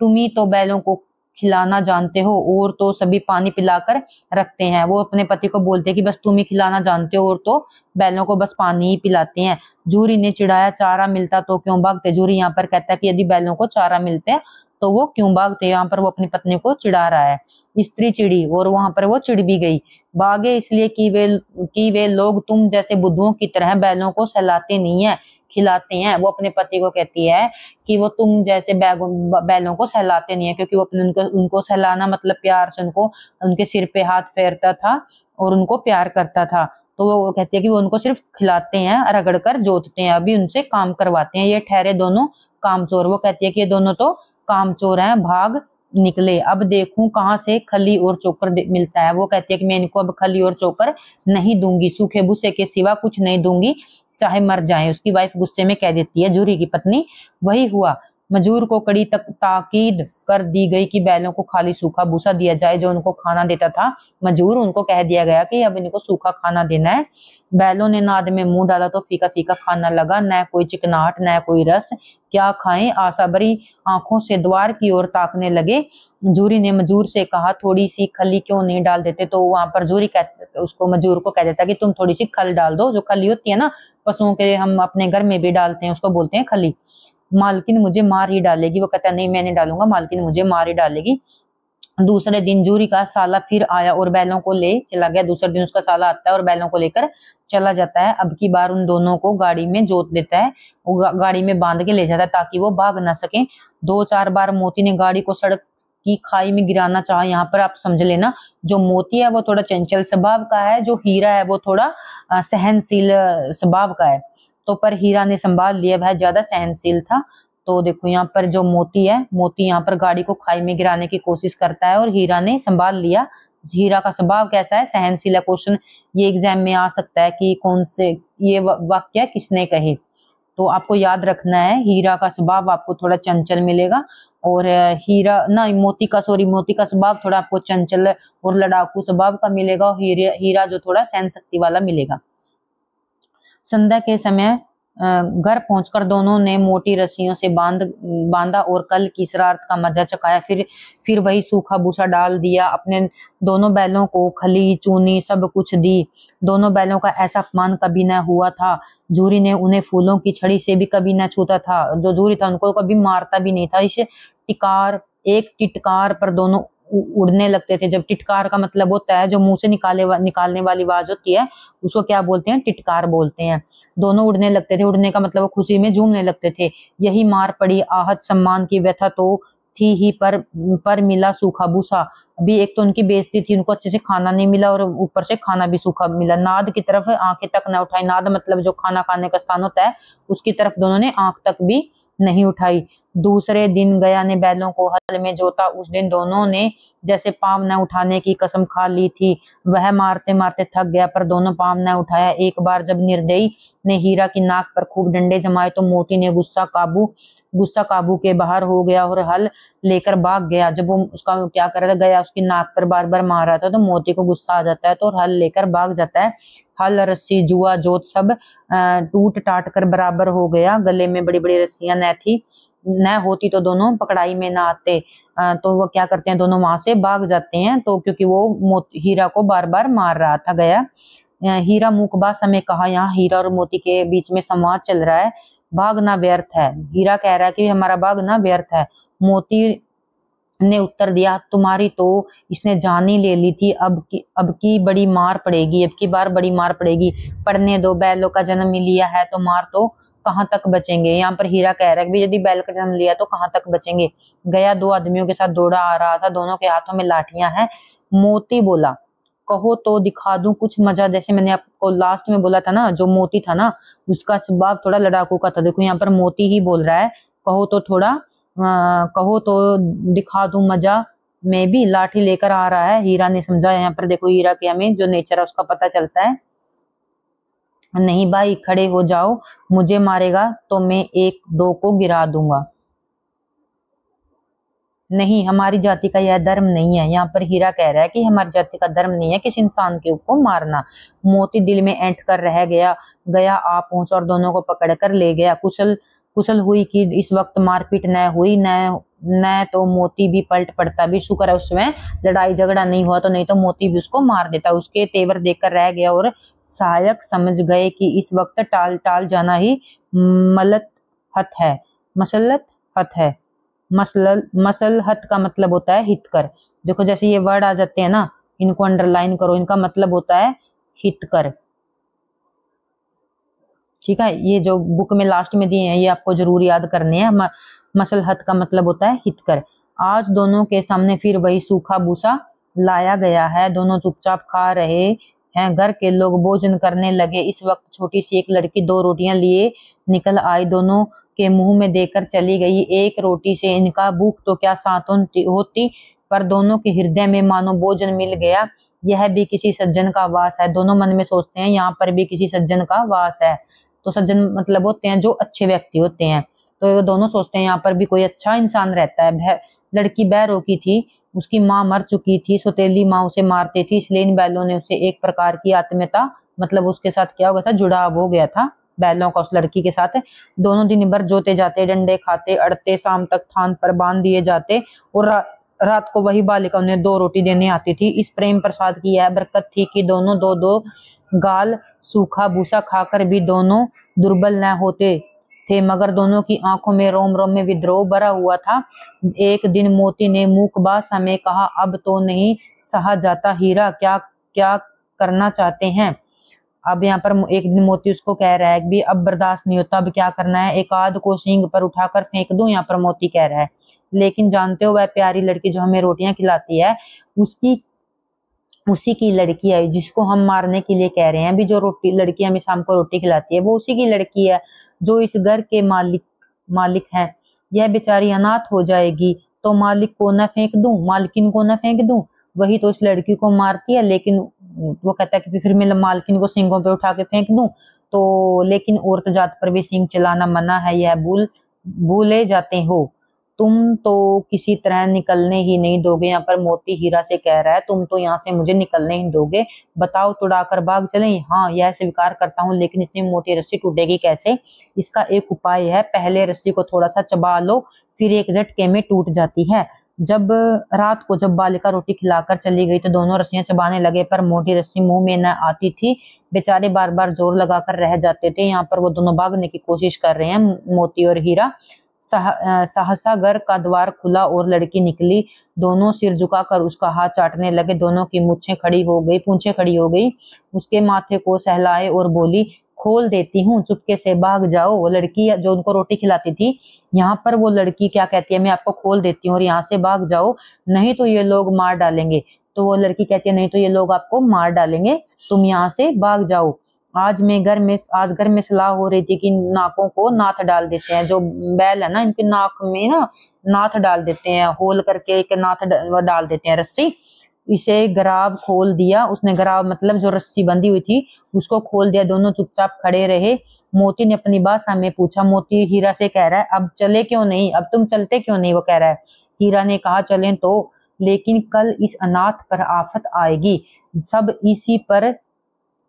तुम ही तो बैलों को खिलाना जानते हो, और तो सभी पानी पिलाकर रखते हैं। वो अपने पति को बोलते हैं कि बस तुम ही खिलाना जानते हो, और तो बैलों को बस पानी ही पिलाते हैं। जूरी ने चिढ़ाया, चारा मिलता तो क्यों भागते। जूरी यहाँ पर कहता है कि यदि बैलों को चारा मिलते तो वो क्यों भागते। यहाँ पर वो अपनी पत्नी को चिढ़ा रहा है। स्त्री चिड़ी, और वहां पर वो चिढ़ भी गई। भागे इसलिए कि वे लोग तुम जैसे बुद्धुओं की तरह बैलों को सहलाते नहीं है, खिलाते हैं। वो अपने पति को कहती है कि वो तुम जैसे बैलों को सहलाते नहीं है, क्योंकि वो अपने उनको सहलाना मतलब प्यार से उनको उनके सिर पे हाथ फेरता था और उनको प्यार करता था। तो वो कहती है कि वो उनको सिर्फ खिलाते हैं, रगड़ कर जोतते हैं, अभी उनसे काम करवाते हैं। ये ठहरे दोनों कामचोर। वो कहती है कि ये दोनों तो कामचोर हैं, भाग निकले। अब देखूं कहाँ से खली और चोकर मिलता है। वो कहती है कि मैं इनको अब खली और चोकर नहीं दूंगी, सूखे भूसे के सिवा कुछ नहीं दूंगी, चाहे मर जाएं। उसकी वाइफ गुस्से में कह देती है, जूरी की पत्नी। वही हुआ। मजूर को कड़ी तक ताकीद कर दी गई कि बैलों को खाली सूखा भूसा दिया जाए, जो उनको खाना देता था मजूर। उनको कह दिया गया कि अब इनको सूखा खाना देना है। बैलों ने नाद में मुंह डाला तो फीका फीका खाना लगा, न कोई चिकनाहट न कोई रस। क्या खाएं, आशा भरी आंखों से द्वार की ओर ताकने लगे। जूरी ने मजूर से कहा, थोड़ी सी खली क्यों नहीं डाल देते। तो वहां पर जूरी उसको मजूर को कह देता कि तुम थोड़ी सी खल डाल दो। जो खली होती है ना पशुओं के, हम अपने घर में भी डालते हैं, उसको बोलते हैं खली। मालकिन मुझे मार ही डालेगी। वो कहता है नहीं मैं नहीं डालूंगा, मालकिन मुझे मार ही डालेगी। दूसरे दिन जूरी का साला फिर आया और बैलों को ले चला गया। दूसरे दिन उसका साला आता है और बैलों को लेकर चला जाता है। अब की बार उन दोनों को गाड़ी में जोत देता है, गाड़ी में बांध के ले जाता है ताकि वो भाग ना सके। 2-4 बार मोती ने गाड़ी को सड़क की खाई में गिराना चाहा। यहाँ पर आप समझ लेना, जो मोती है वो थोड़ा चंचल स्वभाव का है, जो हीरा है वो थोड़ा सहनशील स्वभाव का है। तो पर हीरा ने संभाल लिया, वह ज्यादा सहनशील था। तो देखो यहाँ पर जो मोती है, मोती यहाँ पर गाड़ी को खाई में गिराने की कोशिश करता है और हीरा ने संभाल लिया। हीरा का स्वभाव कैसा है, सहनशील है। क्वेश्चन ये एग्जाम में आ सकता है कि कौन से ये वाक्य किसने कहे। तो आपको याद रखना है, हीरा का स्वभाव आपको थोड़ा चंचल मिलेगा, और हीरा ना मोती का स्वभाव थोड़ा आपको चंचल और लड़ाकू स्वभाव का मिलेगा, और हीरा जो थोड़ा सहन शक्ति वाला मिलेगा। संध्या के समय घर पहुंचकर दोनों ने मोटी रस्सियों से बांधा और कल की शरारत का मजा चखाया। फिर वही सूखा भूसा डाल दिया। अपने दोनों बैलों को खली चूनी सब कुछ दी। दोनों बैलों का ऐसा अपमान कभी न हुआ था। जूरी ने उन्हें फूलों की छड़ी से भी कभी न छूता था। जो जूरी था उनको कभी मारता भी नहीं था। इस एक टिटकार पर दोनों उड़ने लगते थे। जब टिटकार का मतलब होता है जो मुंह से निकालने वाली आवाज होती है, उसको क्या बोलते हैं, टिटकार बोलते हैं। दोनों उड़ने लगते थे। उड़ने का मतलब वो खुशी में झूमने लगते थे। यही मार पड़ी, आहत सम्मान की व्यथा तो थी ही, पर मिला सूखा भूसा। अभी एक तो उनकी बेइज्जती थी, उनको अच्छे से खाना नहीं मिला और ऊपर से खाना भी सूखा मिला। नाद की तरफ आंखें तक न उठाई। नाद मतलब जो खाना खाने का स्थान होता है, उसकी तरफ दोनों ने आंख तक भी नहीं उठाई। दूसरे दिन गया ने बैलों को हल में जोता। उस दिन दोनों ने जैसे पांव न उठाने की कसम खा ली थी। वह मारते मारते थक गया पर दोनों पांव न उठाया। एक बार जब निर्दयी ने हीरा की नाक पर खूब डंडे जमाए तो मोती ने गुस्सा काबू के बाहर हो गया और हल लेकर भाग गया। जब वो उसका क्या कर रहा गया, उसकी नाक पर बार बार मार रहा था, तो मोती को गुस्सा आ जाता है तो हल लेकर भाग जाता है। हल रस्सी जुआ जोत सब टूट टाट कर बराबर हो गया। गले में बड़ी बड़ी रस्सियां न होती तो दोनों पकड़ाई में ना आते। तो वो क्या करते हैं, दोनों वहां से भाग जाते हैं। तो क्योंकि वो हीरा को बार बार मार रहा था गया। हीरा मुकबासा में कहा, यहाँ हीरा और मोती के बीच में संवाद चल रहा है। भागना व्यर्थ है। हीरा कह रहा है कि हमारा भागना व्यर्थ है। मोती ने उत्तर दिया, तुम्हारी तो इसने जान ही ले ली थी। अब की बड़ी मार पड़ेगी, अब की बार बड़ी मार पड़ेगी। पढ़ने दो, बैलों का जन्म ही लिया है तो मार तो कहाँ तक बचेंगे। यहाँ पर हीरा कह रहा है कि यदि बैल का जन्म लिया तो कहाँ तक बचेंगे। गया 2 आदमियों के साथ दौड़ा आ रहा था। दोनों के हाथों में लाठियां हैं। मोती बोला, कहो तो दिखा दूं कुछ मजा। जैसे मैंने आपको लास्ट में बोला था ना, जो मोती था ना उसका स्वभाव थोड़ा लड़ाकू का था। देखो यहाँ पर मोती ही बोल रहा है, कहो तो दिखा दूं मजा। में भी लाठी लेकर आ रहा है। हीरा ने समझा। यहाँ पर देखो हीरा के हमें जो नेचर है उसका पता चलता है। नहीं भाई खड़े हो जाओ, मुझे मारेगा तो मैं 1-2 को गिरा दूंगा। नहीं, हमारी जाति का यह धर्म नहीं है। यहाँ पर हीरा कह रहा है कि हमारी जाति का धर्म नहीं है किसी इंसान के को मारना। मोती दिल में ऐंठ कर रह गया आ पहुंचा और दोनों को पकड़ कर ले गया। कुशल हुई कि इस वक्त मारपीट न न तो मोती भी पलट पड़ता भी, शुक्र है उसमें लड़ाई झगड़ा नहीं हुआ, तो नहीं तो मोती भी उसको मार देता। उसके तेवर देखकर रह गया और सहायक समझ गए कि इस वक्त टाल टाल जाना ही मसलहत है। मसलहत है। मसलहत का मतलब होता है हितकर। देखो जैसे ये वर्ड आ जाते हैं ना, इनको अंडरलाइन करो, इनका मतलब होता है हितकर। ठीक है, ये जो बुक में लास्ट में दिए हैं ये आपको जरूर याद करने हैं। मसलहत का मतलब होता है हितकर। आज दोनों के सामने फिर वही सूखा भूसा लाया गया है। दोनों चुपचाप खा रहे हैं। घर के लोग भोजन करने लगे। इस वक्त छोटी सी एक लड़की 2 रोटियां लिए निकल आई, दोनों के मुंह में देकर चली गई। एक रोटी से इनका भूख तो क्या सांत्वन होती, पर दोनों के हृदय में मानो भोजन मिल गया। यह भी किसी सज्जन का वास है। दोनों मन में सोचते हैं यहाँ पर भी किसी सज्जन का वास है। तो सज्जन मतलब होते हैं जो अच्छे व्यक्ति होते हैं। तो ये दोनों सोचते हैं यहाँ पर भी कोई अच्छा इंसान रहता है। लड़की बहरों की थी, उसकी माँ मर चुकी थी, सौतेली माँ उसे मारती थी, इसलिए इन बैलों ने उसे एक प्रकार की आत्मीयता, मतलब उसके साथ क्या हो गया था, जुड़ाव हो गया था बैलों का उस लड़की के साथ। दोनों दिन भर जोते जाते, डंडे खाते, अड़ते, शाम तक थान पर बांध दिए जाते और रात को वही बालिका उन्हें 2 रोटी देने आती थी। इस प्रेम प्रसाद की यह बरकत थी कि दोनों 2-2 गाल सूखा भूसा खाकर भी दोनों दुर्बल न होते थे, मगर दोनों की आंखों में रोम रोम में विद्रोह भरा हुआ था। एक दिन मोती ने मूक भाषा में कहा, अब तो नहीं सहा जाता हीरा, क्या क्या करना चाहते हैं। अब यहाँ पर एक दिन मोती उसको कह रहा है कि अब बर्दाश्त नहीं होता, अब क्या करना है, एक आध को सींग पर उठाकर फेंक दूं, यहाँ पर मोती कह रहा है। लेकिन जानते हो वह प्यारी लड़की जो हमें रोटियां खिलाती है, उसी की लड़की है जिसको हम मारने के लिए कह रहे हैं। अभी जो लड़की हमें शाम को रोटी खिलाती है वो उसी की लड़की है जो इस घर के मालिक है। यह बेचारी अनाथ हो जाएगी तो मालिक को न फेंक दूं, मालकिन को न फेंक दूं। वही तो इस लड़की को मारती है, लेकिन वो कहता है कि फिर मैं मालकिन को सींगों पे उठा के फेंक दूं। तो लेकिन औरत जात पर भी सींग चलाना मना है, यह भूले जाते हो। तुम तो किसी तरह निकलने ही नहीं दोगे। यहाँ पर मोती हीरा से कह रहा है, तुम तो यहाँ से मुझे निकलने ही दोगे। बताओ, तुड़ाकर भाग चले? हाँ, यह स्वीकार करता हूँ, लेकिन इतनी मोटी रस्सी टूटेगी कैसे? इसका एक उपाय है, पहले रस्सी को थोड़ा सा चबा लो, फिर एक झटके में टूट जाती है। रात को जब बालिका रोटी खिलाकर चली गई तो दोनों रस्सियां चबाने लगे, पर मोटी रस्सी मुंह में न आती थी। बेचारे बार बार जोर लगाकर रह जाते थे। यहाँ पर वो दोनों भागने की कोशिश कर रहे हैं, मोती और हीरा। सहसा घर का द्वार खुला और लड़की निकली। दोनों सिर झुकाकर उसका हाथ चाटने लगे। दोनों की पूंछें खड़ी हो गई। उसके माथे को सहलाए और बोली, खोल देती हूँ, चुपके से भाग जाओ। वो लड़की जो उनको रोटी खिलाती थी, यहाँ पर वो लड़की क्या कहती है, मैं आपको खोल देती हूँ और यहाँ से भाग जाओ, नहीं तो ये लोग मार डालेंगे। तो वो लड़की कहती है, नहीं तो ये लोग आपको मार डालेंगे, तुम यहाँ से भाग जाओ। आज घर में सलाह हो रही थी कि नाकों को नाथ डाल देते हैं। जो बैल है ना, इनके नाक में ना नाथ डाल देते हैं, होल करके एक नाथ डाल देते हैं रस्सी। इसे गराव खोल दिया उसने। गराव मतलब जो रस्सी बंधी हुई थी उसको खोल दिया। दोनों चुपचाप खड़े रहे। मोती ने अपनी भाषा में पूछा। मोती हीरा से कह रहा है, अब चले क्यों नहीं, अब तुम चलते क्यों नहीं? वो कह रहा है। हीरा ने कहा, चलें तो, लेकिन कल इस अनाथ पर आफत आएगी, सब इसी पर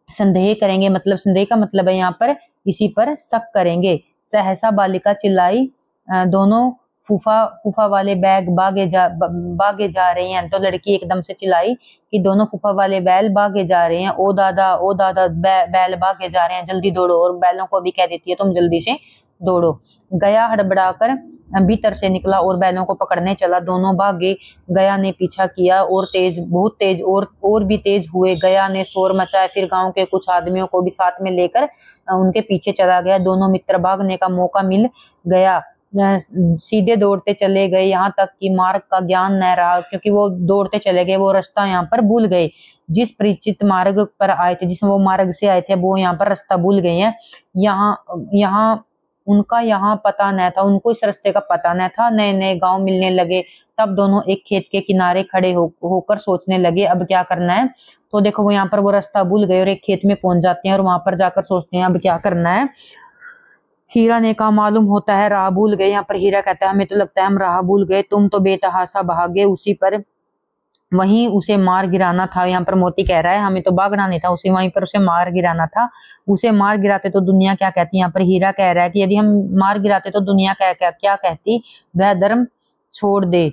संदेह करेंगे। मतलब संदेह का मतलब है यहाँ पर इसी पर शक करेंगे। सहसा बालिका चिल्लाई, दोनों फूफा वाले बैग भागे जा रहे हैं। तो लड़की एकदम से चिल्लाई कि दोनों फूफा वाले बैल भागे जा रहे हैं। ओ दादा बैल भागे जा रहे हैं, जल्दी दौड़ो। और बैलों को भी कह देती है, तुम जल्दी से दौड़ो। गया हड़बड़ाकर भीतर से निकला और बैलों को पकड़ने चला। दोनों भागे। गया ने पीछा किया और बहुत तेज और भी तेज हुए। गया ने शोर मचाया, फिर गांव के कुछ आदमियों को भी साथ में लेकर उनके पीछे चला गया। दोनों मित्र भागने का मौका मिल गया, सीधे दौड़ते चले गए, यहाँ तक कि मार्ग का ज्ञान न रहा, क्योंकि वो दौड़ते चले गए, वो रास्ता यहाँ पर भूल गए। जिस परिचित मार्ग पर आए थे, जिस वो मार्ग से आए थे, वो यहाँ पर रास्ता भूल गए हैं। यहाँ उनका यहाँ पता न था, उनको इस रास्ते का पता न था। नए नए गांव मिलने लगे। तब दोनों एक खेत के किनारे खड़े होकर सोचने लगे, अब क्या करना है। तो देखो, वो यहाँ पर वो रास्ता भूल गए और एक खेत में पहुंच जाते हैं और वहां पर जाकर सोचते हैं अब क्या करना है। हीरा ने कहा, मालूम होता है राह भूल गए। यहाँ पर हीरा कहता है, हमें तो लगता है हम राह भूल गए, तुम तो बेतहाशा भागे उसी पर, वहीं उसे मार गिराना था। यहाँ पर मोती कह रहा है, हमें तो भागना नहीं था, उसे वहीं पर उसे मार गिराना था। उसे मार गिराते तो दुनिया क्या कहती। यहाँ पर हीरा कह रहा है कि यदि हम मार गिराते तो दुनिया क्या कहती। वह धर्म छोड़ दे,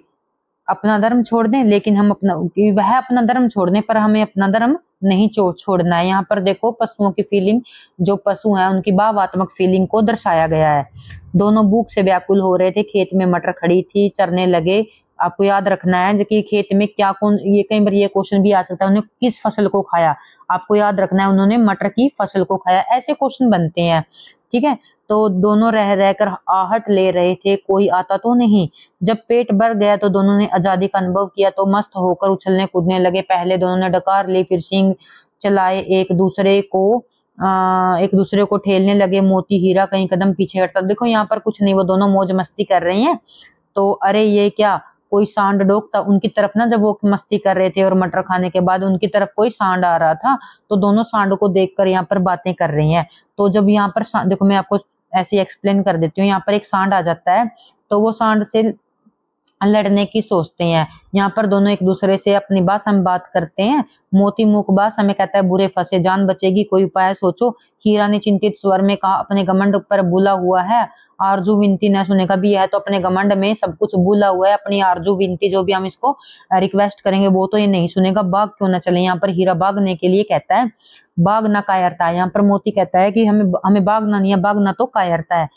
अपना धर्म छोड़ दें, लेकिन हम अपना, वह अपना धर्म छोड़ दें पर हमें अपना धर्म नहीं छोड़ना है। यहाँ पर देखो पशुओं की फीलिंग, जो पशु हैं उनकी भावात्मक फीलिंग को दर्शाया गया है। दोनों भूख से व्याकुल हो रहे थे, खेत में मटर खड़ी थी, चरने लगे। आपको याद रखना है कि खेत में क्या कौन, ये कई बार ये क्वेश्चन भी आ सकता है, उन्होंने किस फसल को खाया। आपको याद रखना है उन्होंने मटर की फसल को खाया, ऐसे क्वेश्चन बनते हैं। ठीक है, तो दोनों रह रहकर आहट ले रहे थे, कोई आता तो नहीं। जब पेट भर गया तो दोनों ने आजादी का अनुभव किया, तो मस्त होकर उछलने कूदने लगे। पहले दोनों ने डकार ली, फिर सींग चलाए, एक दूसरे को ठेलने लगे। मोती हीरा कहीं कदम पीछे हटता। देखो यहाँ पर कुछ नहीं, वो दोनों मौज मस्ती कर रही हैं। तो अरे ये क्या, कोई सांड डोक था उनकी तरफ ना, जब वो मस्ती कर रहे थे और मटर खाने के बाद उनकी तरफ कोई सांड आ रहा था, तो दोनों सांड को देखकर यहाँ पर बातें कर रही हैं। तो जब यहाँ पर देखो मैं आपको ऐसे ही एक्सप्लेन कर देती हूँ। यहाँ पर एक सांड आ जाता है, तो वो सांड से लड़ने की सोचते हैं। यहाँ पर दोनों एक दूसरे से अपनी भाषा में बात करते हैं। मोती मूक भाषा में कहता है, बुरे फंसे जान बचेगी, कोई उपाय सोचो। हीरा ने चिंतित स्वर में कहा, अपने घमंड पर भूला हुआ है। आरजू विनती न सुनेगा भी, यह तो अपने घमंड में सब कुछ भूला हुआ है। अपनी आरजू विनती जो भी हम इसको रिक्वेस्ट करेंगे वो तो ये नहीं सुनेगा। भाग क्यों ना चले। यहाँ पर हीरा भागने के लिए कहता है, भागना कायरता है। यहाँ पर मोती कहता है कि हमें भागना नहीं है, भागना तो कायरता है,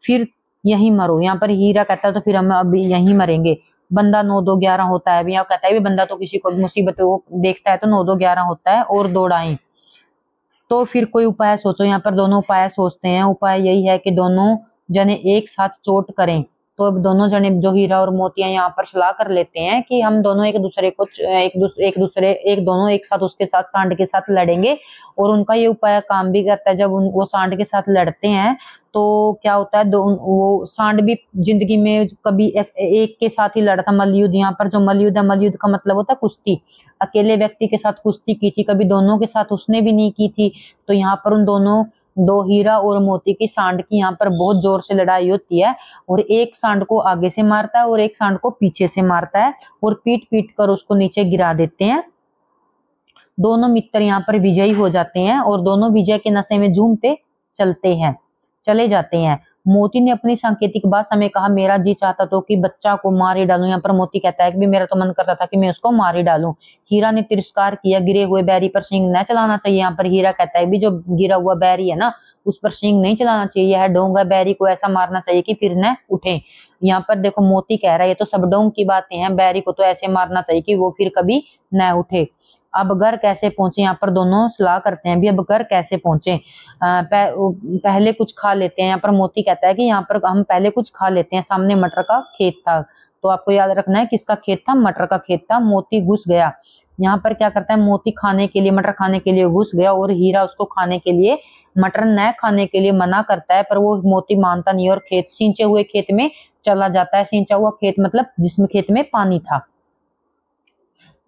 फिर यहीं मरो। यहाँ पर हीरा कहता है तो फिर हम अभी यहीं मरेंगे। बंदा 9 2 11 होता है। यहाँ कहता है भी बंदा तो किसी को मुसीबत को देखता है तो 9 2 11 होता है, और दौड़ाएं। तो फिर कोई उपाय सोचो। यहाँ पर दोनों उपाय सोचते हैं। उपाय यही है कि दोनों जने एक साथ चोट करें। तो अब दोनों जने जो हीरा और मोतिया यहाँ पर सलाह कर लेते हैं कि हम दोनों एक दूसरे को दोनों एक साथ उसके साथ सांड के साथ लड़ेंगे। और उनका ये उपाय काम भी करता है। जब वो सांड के साथ लड़ते हैं तो क्या होता है, वो सांड भी जिंदगी में कभी एक के साथ ही लड़ा था। मलयुद्ध, यहाँ पर जो मलयुद्ध है, मलयुद्ध का मतलब होता है कुश्ती। अकेले व्यक्ति के साथ कुश्ती की थी, कभी दोनों के साथ उसने भी नहीं की थी। तो यहाँ पर उन दोनों, दो हीरा और मोती की सांड की यहाँ पर बहुत जोर से लड़ाई होती है। और एक सांड को आगे से मारता है और एक सांड को पीछे से मारता है, और पीट पीट कर उसको नीचे गिरा देते हैं। दोनों मित्र यहाँ पर विजयी हो जाते हैं और दोनों विजय के नशे में झूमते चले जाते हैं। मोती ने अपनी सांकेतिक भाषा में कहा, मेरा जी चाहता तो कि बच्चा को मार ही डालूं। यहाँ पर मोती कहता है कि भी मेरा तो मन करता था कि मैं उसको मार ही डालूं। हीरा ने तिरस्कार किया, गिरे हुए बैरी पर सींग न चलाना चाहिए। यहाँ पर हीरा कहता है भी जो गिरा हुआ बैरी है ना, उस पर सींग नहीं चलाना चाहिए। यह डोंगा बैरी को ऐसा मारना चाहिए कि फिर न उठे। यहाँ पर देखो मोती कह रहा है ये तो सब डोंग की बातें हैं, बैरी को तो ऐसे मारना चाहिए कि वो फिर कभी न उठे। अब घर कैसे पहुंचे, यहाँ पर दोनों सलाह करते हैं भी अब घर कैसे पहुंचे। पहले कुछ खा लेते हैं। यहाँ पर मोती कहता है कि यहाँ पर हम पहले कुछ खा लेते हैं। सामने मटर का खेत था, तो आपको याद रखना है किसका खेत था, मटर का खेत था। मोती घुस गया। यहाँ पर क्या करता है, मोती खाने के लिए, मटर खाने के लिए घुस गया, और हीरा उसको खाने के लिए, मटर न खाने के लिए मना करता है। पर वो मोती मानता नहीं और सींचे हुए खेत में चला जाता है। सींचा हुआ खेत मतलब जिसमें खेत में पानी था।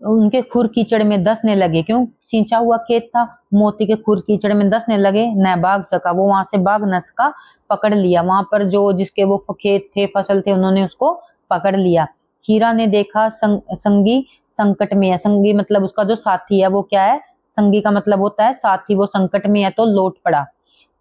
उनके खुर कीचड़ में धंसने लगे। क्यों, सींचा हुआ खेत था। मोती के खुर कीचड़ में धंसने लगे, न भाग सका। वो वहां से भाग न सका, पकड़ लिया। वहां पर जो जिसके वो खेत थे, फसल थे, उन्होंने उसको पकड़ लिया। हीरा ने देखा संगी संकट में है। संगी मतलब उसका जो साथी है वो क्या है, संगी का मतलब होता है साथी। वो संकट में है तो लौट पड़ा।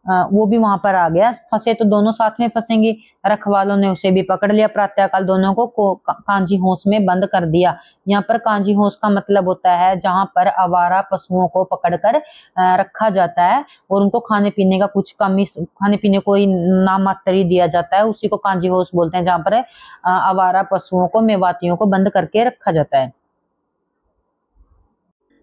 वो भी वहां पर आ गया। फंसे तो दोनों साथ में फंसेंगे। रखवालों ने उसे भी पकड़ लिया। प्रातःकाल दोनों को कांजी होश में बंद कर दिया। यहाँ पर कांजी होश का मतलब होता है जहां पर आवारा पशुओं को पकड़कर रखा जाता है और उनको खाने पीने का कुछ कमी, खाने पीने को ही नाम मात्र ही दिया जाता है, उसी को कांजी होश बोलते हैं। जहां पर आवारा पशुओं को, मेवातियों को बंद करके रखा जाता है।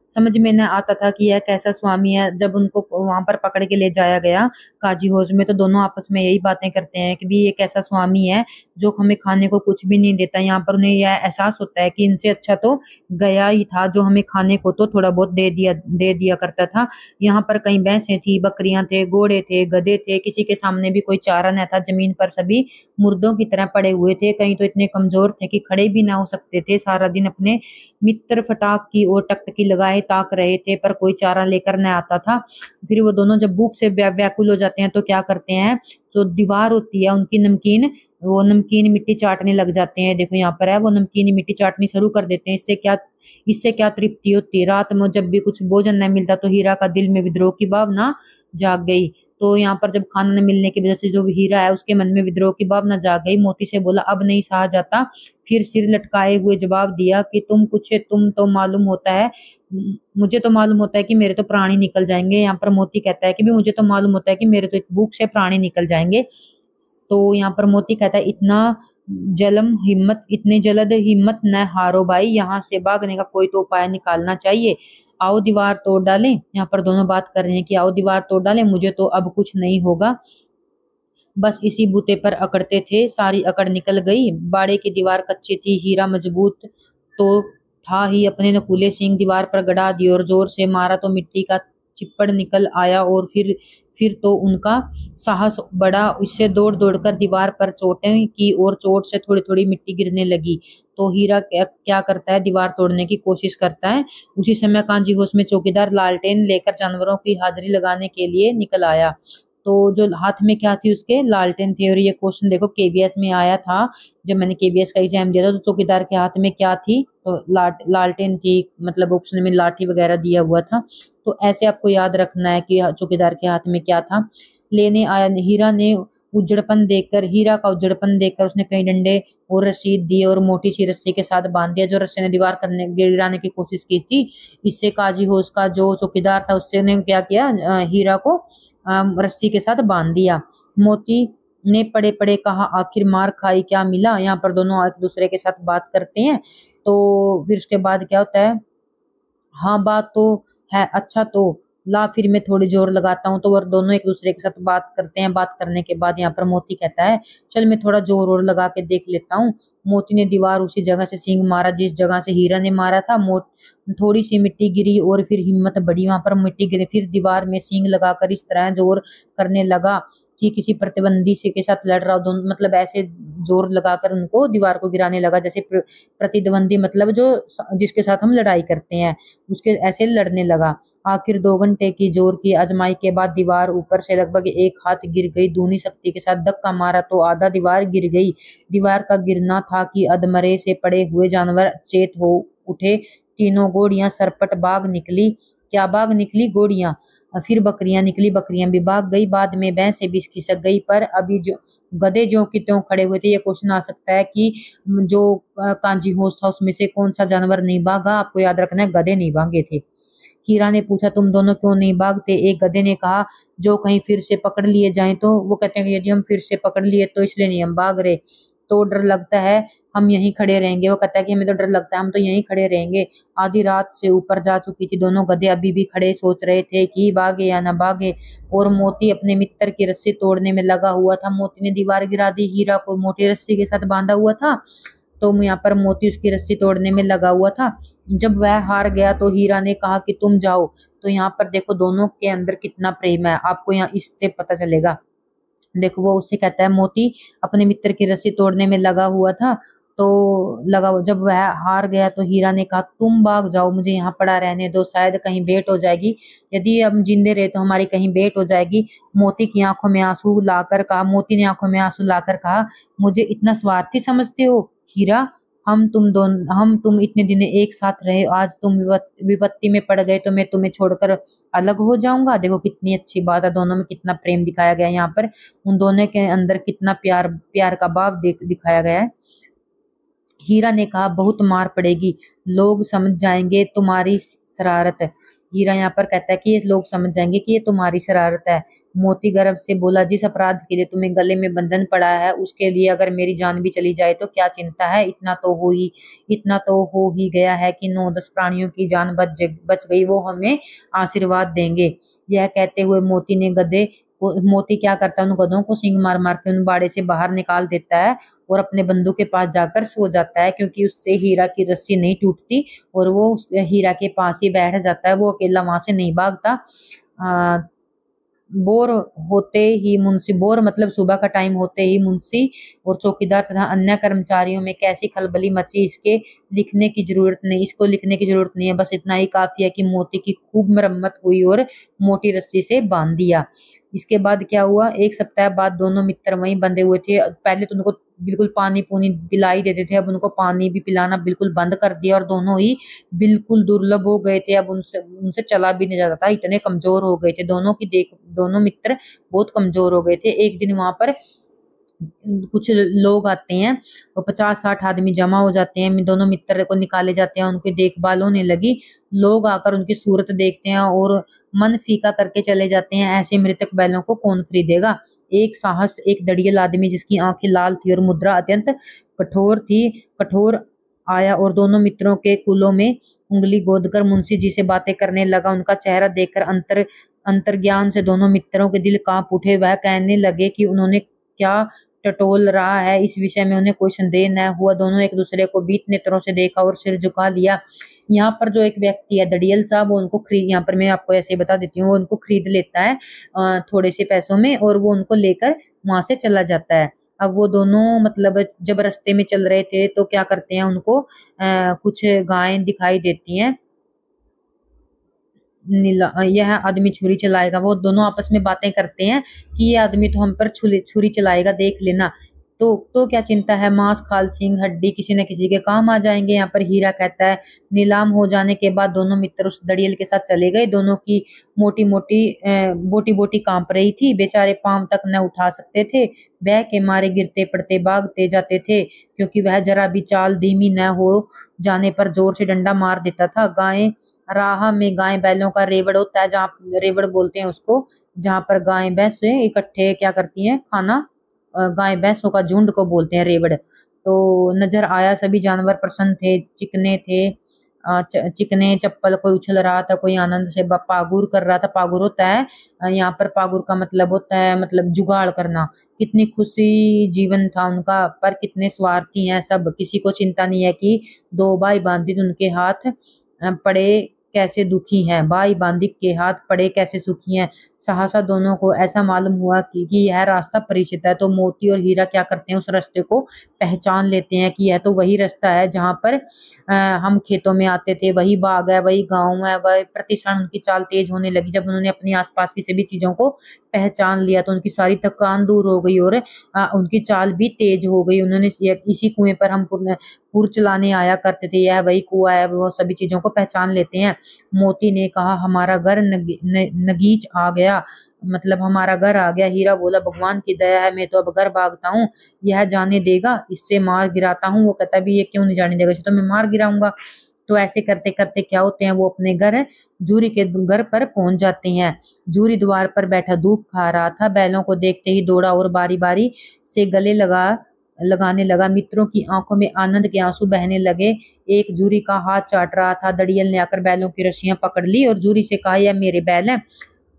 समझ में न आता था कि यह कैसा स्वामी है। जब उनको वहां पर पकड़ के ले जाया गया काजी हौज में, तो दोनों आपस में यही बातें करते हैं कि भी ये कैसा स्वामी है जो हमें खाने को कुछ भी नहीं देता। यहाँ पर उन्हें यह एहसास होता है कि इनसे अच्छा तो गया ही था जो हमें खाने को तो थोड़ा बहुत दे दिया करता था। यहाँ पर कई भैंसें थी, बकरियां थे, घोड़े थे, गधे थे। किसी के सामने भी कोई चारा न था। जमीन पर सभी मुर्दों की तरह पड़े हुए थे। कहीं तो इतने कमजोर थे कि खड़े भी ना हो सकते थे। सारा दिन अपने मित्र फटाक की और टकटकी लगाए ताक रहे थे, पर कोई चारा लेकर न आता था। फिर वो दोनों जब भूख से व्याकुल हो जाते हैं तो क्या करते हैं, जो दीवार होती है उनकी नमकीन वो नमकीन मिट्टी चाटने लग जाते हैं। देखो यहाँ पर है, वो नमकीन मिट्टी चाटनी शुरू कर देते हैं। इससे क्या तृप्ति होती। रात में जब भी कुछ भोजन न मिलता तो हीरा का दिल में विद्रोह की भावना जाग गई। तो यहाँ पर जब खाना न मिलने की वजह से जो हीरा है उसके मन में विद्रोह की भावना जाग गई। मोती से बोला, अब नहीं सहा जाता। फिर सिर लटकाए हुए जवाब दिया कि तुम तो मालूम होता है, मुझे तो मालूम होता है कि मेरे तो प्राणी निकल जाएंगे। यहाँ पर मोती कहता है कि भी मुझे तो मालूम होता है कि मेरे तो भूख से प्राणी निकल जाएंगे। तो यहाँ पर मोती कहता है, इतने जल्द हिम्मत न हारो भाई, यहाँ से भागने का कोई तो उपाय निकालना चाहिए। आओ दीवार तोड़ डालें। यहाँ पर दोनों बात कर रहे हैं कि आओ दीवार तोड़ डालें, मुझे तो अब कुछ नहीं होगा। बस इसी बूते पर अकड़ते थे, सारी अकड़ निकल गई। बाड़े की दीवार कच्ची थी, हीरा मजबूत तो था ही। अपने नकुले सिंह दीवार पर गड़ा दिए और जोर से मारा तो मिट्टी का चिप्पड़ निकल आया। और फिर तो उनका साहस बढ़ा। इससे दौड़ दौड़कर दीवार पर चोटें की और चोट से थोड़ी थोड़ी मिट्टी गिरने लगी। तो हीरा क्या करता है, दीवार तोड़ने की कोशिश करता है। उसी समय कांजी हाउस में चौकीदार लालटेन लेकर जानवरों की हाजिरी लगाने के लिए निकल आया। तो जो हाथ में क्या थी, उसके लालटेन थी। और ये क्वेश्चन देखो केवीएस में आया था, जब मैंने केवीएस का एग्जाम दिया था। तो चौकीदार के हाथ में क्या थी, तो लालटेन थी। मतलब ऑप्शन में लाठी वगैरह दिया हुआ था। तो ऐसे आपको याद रखना है कि चौकीदार के हाथ में क्या था। लेने आया हीरा का उजड़पन देखकर उसने कई डंडे और रसीद दिए और मोटी सी रस्सी के साथ बांध दिया, जो रस्सी ने दीवार गिराने की कोशिश की थी। इससे काजी होश का जो चौकीदार था उससे ने क्या किया, हीरा को रस्सी के साथ बांध दिया। मोती ने पड़े पड़े कहा, आखिर मार खाई क्या मिला। यहाँ पर दोनों एक दूसरे के साथ बात करते हैं। तो फिर उसके बाद क्या होता है, हाँ बात तो है, अच्छा तो ला फिर मैं थोड़ी जोर लगाता हूँ। तो वो दोनों एक दूसरे के साथ बात करते हैं। बात करने के बाद यहाँ पर मोती कहता है, चल मैं थोड़ा जोर और लगा के देख लेता हूँ। मोती ने दीवार उसी जगह से सींग मारा जिस जगह से हीरा ने मारा था। थोड़ी सी मिट्टी गिरी और फिर हिम्मत बढ़ी, वहां पर मिट्टी गिरी। फिर दीवार में सींग लगाकर इस तरह जोर करने लगा कि किसी प्रतिद्वंदी से के साथ लड़ रहा हो। दोनों मतलब ऐसे जोर लगाकर उनको दीवार को गिराने लगा, जैसे प्रतिद्वंदी मतलब जो जिसके साथ हम लड़ाई करते हैं उसके ऐसे लड़ने लगा। आखिर 2 घंटे की जोर की आजमाई के बाद दीवार ऊपर से लगभग एक हाथ गिर गई। दूनी शक्ति के साथ धक्का मारा तो आधा दीवार गिर गई। दीवार का गिरना था कि अधमरे से पड़े हुए जानवर चेत हो उठे। तीनों घोड़ियां सरपट भाग निकली। क्या भाग निकली, घोड़ियां। फिर बकरियां निकली, बकरियां भी भाग गई। बाद में भैंसें भी खिसक गई। पर अभी जो गधे जो कि त्यों खड़े हुए थे। ये क्वेश्चन आ सकता है कि जो कांजी होश था उसमें से कौन सा जानवर नहीं भागा। आपको याद रखना है गधे नहीं भागे थे। हीरा ने पूछा, तुम दोनों क्यों नहीं भागते। एक गधे ने कहा, जो कहीं फिर से पकड़ लिए जाएं तो। वो कहते हैं कि यदि हम फिर से पकड़ लिए तो इसलिए नहीं हम भाग रहे। तो डर लगता है हम यहीं खड़े रहेंगे। वो कहता है कि हमें तो डर लगता है, हम तो यहीं खड़े रहेंगे। आधी रात से ऊपर जा चुकी थी। दोनों गधे अभी भी खड़े सोच रहे थे कि भागे या न भागे। और मोती अपने मित्र की रस्सी तोड़ने में लगा हुआ था। मोती ने दीवार गिरा दी। हीरा को मोटी रस्सी के साथ बांधा हुआ था। तो यहाँ पर मोती उसकी रस्सी तोड़ने में लगा हुआ था। जब वह हार गया तो हीरा ने कहा कि तुम जाओ। तो यहाँ पर देखो दोनों के अंदर कितना प्रेम है, आपको यहाँ इससे पता चलेगा। देखो वो उससे कहता है, मोती अपने मित्र की रस्सी तोड़ने में लगा हुआ था। तो जब वह हार गया तो हीरा ने कहा, तुम भाग जाओ, मुझे यहाँ पड़ा रहने दो, शायद कहीं भेंट हो जाएगी। यदि हम जिंदे रहे तो हमारी कहीं भेंट हो जाएगी। मोती की आंखों में आंसू लाकर कहा मोती ने आंखों में आंसू लाकर कहा, मुझे इतना स्वार्थी समझते हो हीरा। हम तुम इतने दिन एक साथ रहे, आज तुम विपत्ति में पड़ गए तो मैं तुम्हें छोड़कर अलग हो जाऊंगा। देखो कितनी अच्छी बात है, दोनों में कितना प्रेम दिखाया गया है। यहाँ पर उन दोनों के अंदर कितना प्यार प्यार का भाव दिखाया गया है। हीरा ने कहा, बहुत मार पड़ेगी, लोग समझ जाएंगे तुम्हारी शरारत है। हीरा यहाँ पर कहता है कि ये लोग समझ जाएंगे कि ये तुम्हारी शरारत है। मोती गर्व से बोला, जिस अपराध के लिए तुम्हें गले में बंधन पड़ा है उसके लिए अगर मेरी जान भी चली जाए तो क्या चिंता है। इतना तो हो ही गया है कि 9-10 प्राणियों की जान बच गई, वो हमें आशीर्वाद देंगे। यह कहते हुए मोती क्या करता है, उन गधों को सींग मार मार के उन बाड़े से बाहर निकाल देता है और अपने बंधु के पास जाकर सो जाता है, क्योंकि उससे हीरा की रस्सी नहीं टूटती और वो हीरा के पास ही बैठ जाता है। वो अकेला वहां से नहीं भागता। बोर मतलब सुबह का टाइम होते ही मुंशी और चौकीदार तथा अन्य कर्मचारियों में कैसी खलबली मची, इसके लिखने की जरूरत नहीं, इसको लिखने की जरूरत नहीं है, बस इतना ही काफी है कि मोती की खूब मरम्मत हुई और मोटी रस्सी से बांध दिया। इसके बाद क्या हुआ, एक सप्ताह बाद दोनों मित्र वहीं बंधे हुए थे। पहले तो उनको बिल्कुल पानी पूनी पिला ही देते थे, अब उनको पानी भी पिलाना बिल्कुल बंद कर दिया और दोनों ही बिल्कुल दुर्लभ हो गए थे। अब उनसे उनसे चला भी नहीं जाता था, इतने कमजोर हो गए थे दोनों की। देख दोनों मित्र बहुत कमजोर हो गए थे। एक दिन वहां पर कुछ लोग आते हैं और 50-60 आदमी जमा हो जाते हैं। दोनों मित्र को निकाले जाते हैं, उनकी देखभाल होने लगी। लोग आकर उनकी सूरत देखते हैं और मन फीका करके चले जाते हैं। ऐसे मृतक बैलों को कौन खरीदेगा। एक साहस, एक दड़ियल आदमी जिसकी आंखें लाल थी और मुद्रा अत्यंत कठोर आया और दोनों मित्रों के कुलों में उंगली गोदकर मुंशी जी से बातें करने लगा। उनका चेहरा देखकर अंतर्ज्ञान से दोनों मित्रों के दिल कांप उठे। वह कहने लगे कि उन्होंने क्या टटोल रहा है, इस विषय में उन्हें कोई संदेह न हुआ। दोनों एक दूसरे को बीत नेत्रों से देखा और सिर झुका लिया। यहाँ पर जो एक व्यक्ति है दड़ियल साहब, वो उनको खरीद, यहाँ पर मैं आपको ऐसे बता देती हूँ, वो उनको खरीद लेता है थोड़े से पैसों में, और वो उनको लेकर वहां से चला जाता है। अब वो दोनों मतलब जब रास्ते में चल रहे थे तो क्या करते हैं, उनको कुछ गायें दिखाई देती हैं। यह आदमी छुरी चलाएगा। वो दोनों आपस में बातें करते हैं कि ये आदमी तो हम पर छुरी चलाएगा, देख लेना। तो क्या चिंता है, मांस खाल सिंह हड्डी किसी न किसी के काम आ जाएंगे। यहाँ पर हीरा कहता है। नीलाम हो जाने के बाद दोनों मित्र उस दड़ियल के साथ चले गए। दोनों की बोटी बोटी कांप रही थी, बेचारे पांव तक न उठा सकते थे। बह के मारे गिरते पड़ते भागते जाते थे, क्योंकि वह जरा भी चाल धीमी न हो जाने पर जोर से डंडा मार देता था। राह में गाय बैलों का रेवड़ होता है, जहाँ रेवड़ बोलते हैं उसको, जहाँ पर गाय भैंस इकट्ठे क्या करती हैं, खाना, गाय भैंसों का झुंड को बोलते हैं रेवड़। तो नजर आया, सभी जानवर प्रसन्न थे, चिकने थे। चिकने चप्पल, कोई उछल रहा था, कोई आनंद से पागुर कर रहा था। पागुर होता है यहाँ पर, पागुर का मतलब होता है मतलब जुगाड़ करना। कितनी खुशी जीवन था उनका, पर कितने स्वार्थी हैं सब। किसी को चिंता नहीं है कि दो भाई बांधित उनके हाथ पड़े कैसे दुखी हैं, भाई बांधिक के हाथ पड़े कैसे सुखी हैं। सहसा दोनों को ऐसा मालूम हुआ कि यह रास्ता परिचित है। तो मोती और हीरा क्या करते हैं, उस रास्ते को पहचान लेते हैं कि यह तो वही रास्ता है जहाँ पर हम खेतों में आते थे, वही बाग है, वही गांव है। वह प्रतिक्षण उनकी चाल तेज होने लगी। जब उन्होंने अपनी आसपास की सभी चीजों को पहचान लिया तो उनकी सारी थकान दूर हो गई और उनकी चाल भी तेज हो गई। उन्होंने इसी कुएं पर हम पुर चलाने आया करते थे, यह वही कुआं है। वो सभी चीजों को पहचान लेते हैं। मोती ने कहा, हमारा घर नगीच आ गया, मतलब हमारा घर आ गया। हीरा बोला, भगवान की दया है, मैं तो अब घर भागता हूँ, यह जाने देगा, इससे मार गिराता हूँ। वो कहता भी, ये क्यों नहीं जाने देगा, तो मैं मार गिराऊंगा। तो ऐसे करते करते क्या होते हैं, वो अपने घर जूरी के घर पर पहुंच जाते हैं। जूरी द्वार पर बैठा धूप खा रहा था। बैलों को देखते ही दौड़ा और बारी बारी से गले लगाने लगा। मित्रों की आंखों में आनंद के आंसू बहने लगे। एक जूरी का हाथ चाट रहा था। दड़ियल ने आकर बैलों की रस्सियां पकड़ ली और जूरी से कहा, यह मेरे बैल हैं।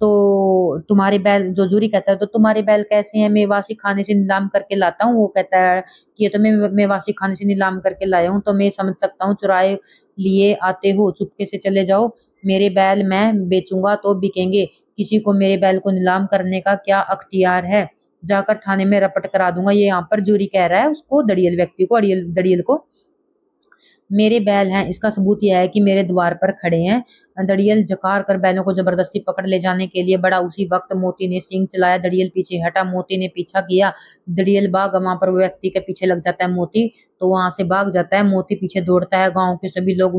तो तुम्हारे बैल, जो जूरी कहता है, तो तुम्हारे बैल कैसे हैं, मेवासी खाने से नीलाम करके लाता हूँ। वो कहता है कि ये तो मैं मेवासी खाने से नीलाम करके लाया हूँ, तो मैं समझ सकता हूँ चुराए लिए आते हो, चुपके से चले जाओ। मेरे बैल मैं बेचूंगा तो बिकेंगे, किसी को मेरे बैल को नीलाम करने का क्या अख्तियार है, जाकर थाने में रपट करा दूंगा। ये यहाँ पर जूरी कह रहा है उसको, दड़ियल व्यक्ति को, दड़ियल को। मेरे बैल हैं, इसका सबूत यह है कि मेरे द्वार पर खड़े हैं। दड़ियल जकार कर बैलों को जबरदस्ती पकड़ ले जाने के लिए बढ़ा। उसी वक्त मोती ने सींग चलाया, दड़ियल पीछे हटा, मोती ने पीछा किया। दड़ियल भागा, वहां पर वो व्यक्ति के पीछे लग जाता है मोती, तो वहां से भाग जाता है। मोती पीछे दौड़ता है। गांव के सभी लोग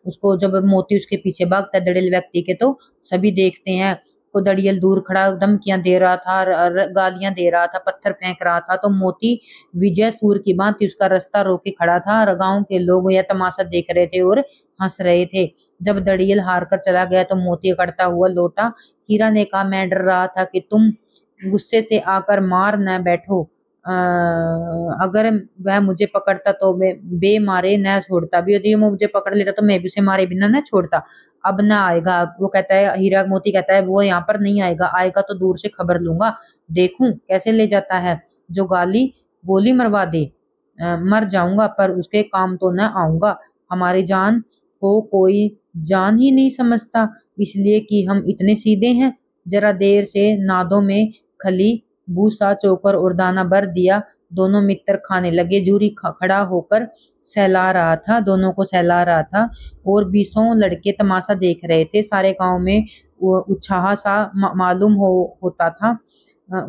उसको जब मोती उसके पीछे भागता है दड़ियल व्यक्ति के, तो सभी देखते हैं। को दड़ियल दूर खड़ा धमकियां दे रहा था, गालियां दे रहा था, पत्थर फेंक रहा था। तो मोती विजय सूर की भांति उसका रास्ता रोके खड़ा था। गांव के लोग यह तमाशा देख रहे थे और हंस रहे थे। जब दड़ियल हार कर चला गया तो मोती अकड़ता हुआ लौटा। हीरा ने कहा, मैं डर रहा था कि तुम गुस्से से आकर मार न बैठो। अगर वह मुझे पकड़ता तो बेमारे न छोड़ता, भी यदि वो मुझे पकड़ लेता तो मैं भी उसे मारे बिना न छोड़ता। अब ना आएगा, वो कहता है, हीरा मोती कहता है, वो यहाँ पर नहीं आएगा, आएगा तो दूर से खबर लूंगा, देखूं कैसे ले जाता है। जो गोली मरवा दे, मर जाऊंगा पर उसके काम तो न आऊंगा। हमारी जान को कोई जान ही नहीं समझता, इसलिए कि हम इतने सीधे हैं। जरा देर से नादों में खली, भूसा, चोकर और दाना भर दिया। दोनों मित्र खाने लगे। जूरी खड़ा होकर सहला रहा था, दोनों को सहला रहा था और 20 लड़के तमाशा देख रहे थे। सारे गांव में वो उत्साह सा मालूम होता था।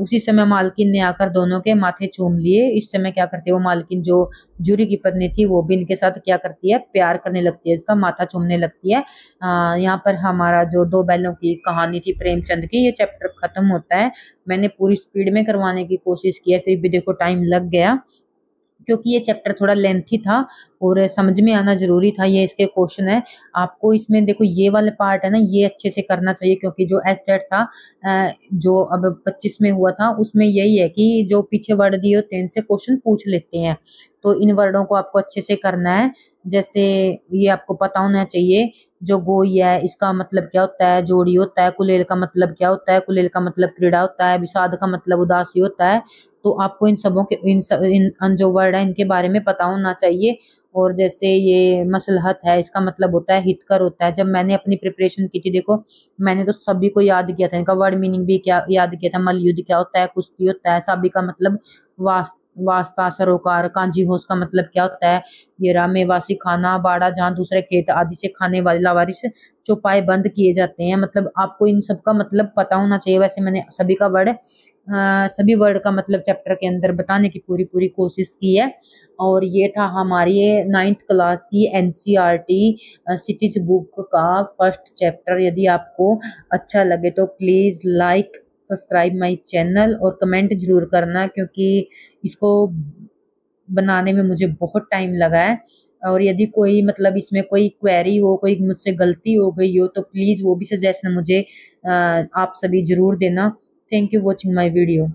उसी समय मालकिन ने आकर दोनों के माथे चूम लिए। इस समय क्या करती है वो मालकिन, जो जूरी की पत्नी थी, वो भी इनके साथ क्या करती है, प्यार करने लगती है, इसका माथा चूमने लगती है। यहाँ पर हमारा जो दो बैलों की कहानी थी प्रेमचंद की, ये चैप्टर खत्म होता है। मैंने पूरी स्पीड में करवाने की कोशिश की है, फिर भी देखो टाइम लग गया, क्योंकि ये चैप्टर थोड़ा लेंथी था और समझ में आना जरूरी था। ये इसके क्वेश्चन है। आपको इसमें देखो ये वाले पार्ट है ना, ये अच्छे से करना चाहिए, क्योंकि जो एस्टेट था जो अब 25 में हुआ था, उसमें यही है कि जो पीछे वर्ड दिए होते हैं इनसे क्वेश्चन पूछ लेते हैं। तो इन वर्डों को आपको अच्छे से करना है। जैसे ये आपको पता होना चाहिए, जो गोई है इसका मतलब क्या होता है, जोड़ी होता है, कुलेल का मतलब क्या होता है, कुलेल का मतलब क्रीड़ा होता है, विषाद का मतलब उदासी होता है। तो आपको इन सबों के इन जो वर्ड है इनके बारे में पता होना चाहिए। और जैसे ये मसलहत है, इसका मतलब होता है हितकर होता है। जब मैंने अपनी प्रिपरेशन की थी, देखो मैंने तो सभी को याद किया था, इनका वर्ड मीनिंग भी क्या याद किया था। मलयुद्ध क्या होता है, कुश्ती होता है, सभी का मतलब वास्ता, सरोकार, कांजी होश का मतलब क्या होता है, ये रहा मेवासी खाना, बाड़ा जहाँ दूसरे खेत आदि से खाने वाले लावारिस चौपाए बंद किए जाते हैं। मतलब आपको इन सब का मतलब पता होना चाहिए। वैसे मैंने सभी वर्ड का मतलब चैप्टर के अंदर बताने की पूरी कोशिश की है। और ये था हमारी 9th क्लास की एनसीईआरटी सिटीज बुक का फर्स्ट चैप्टर। यदि आपको अच्छा लगे तो please like, subscribe my channel और कमेंट जरूर करना, क्योंकि इसको बनाने में मुझे बहुत टाइम लगा है। और यदि कोई मतलब इसमें कोई क्वेरी हो, कोई मुझसे गलती हो गई हो, तो प्लीज वो भी सजेशन मुझे आप सभी जरूर देना। Thank you watching my video.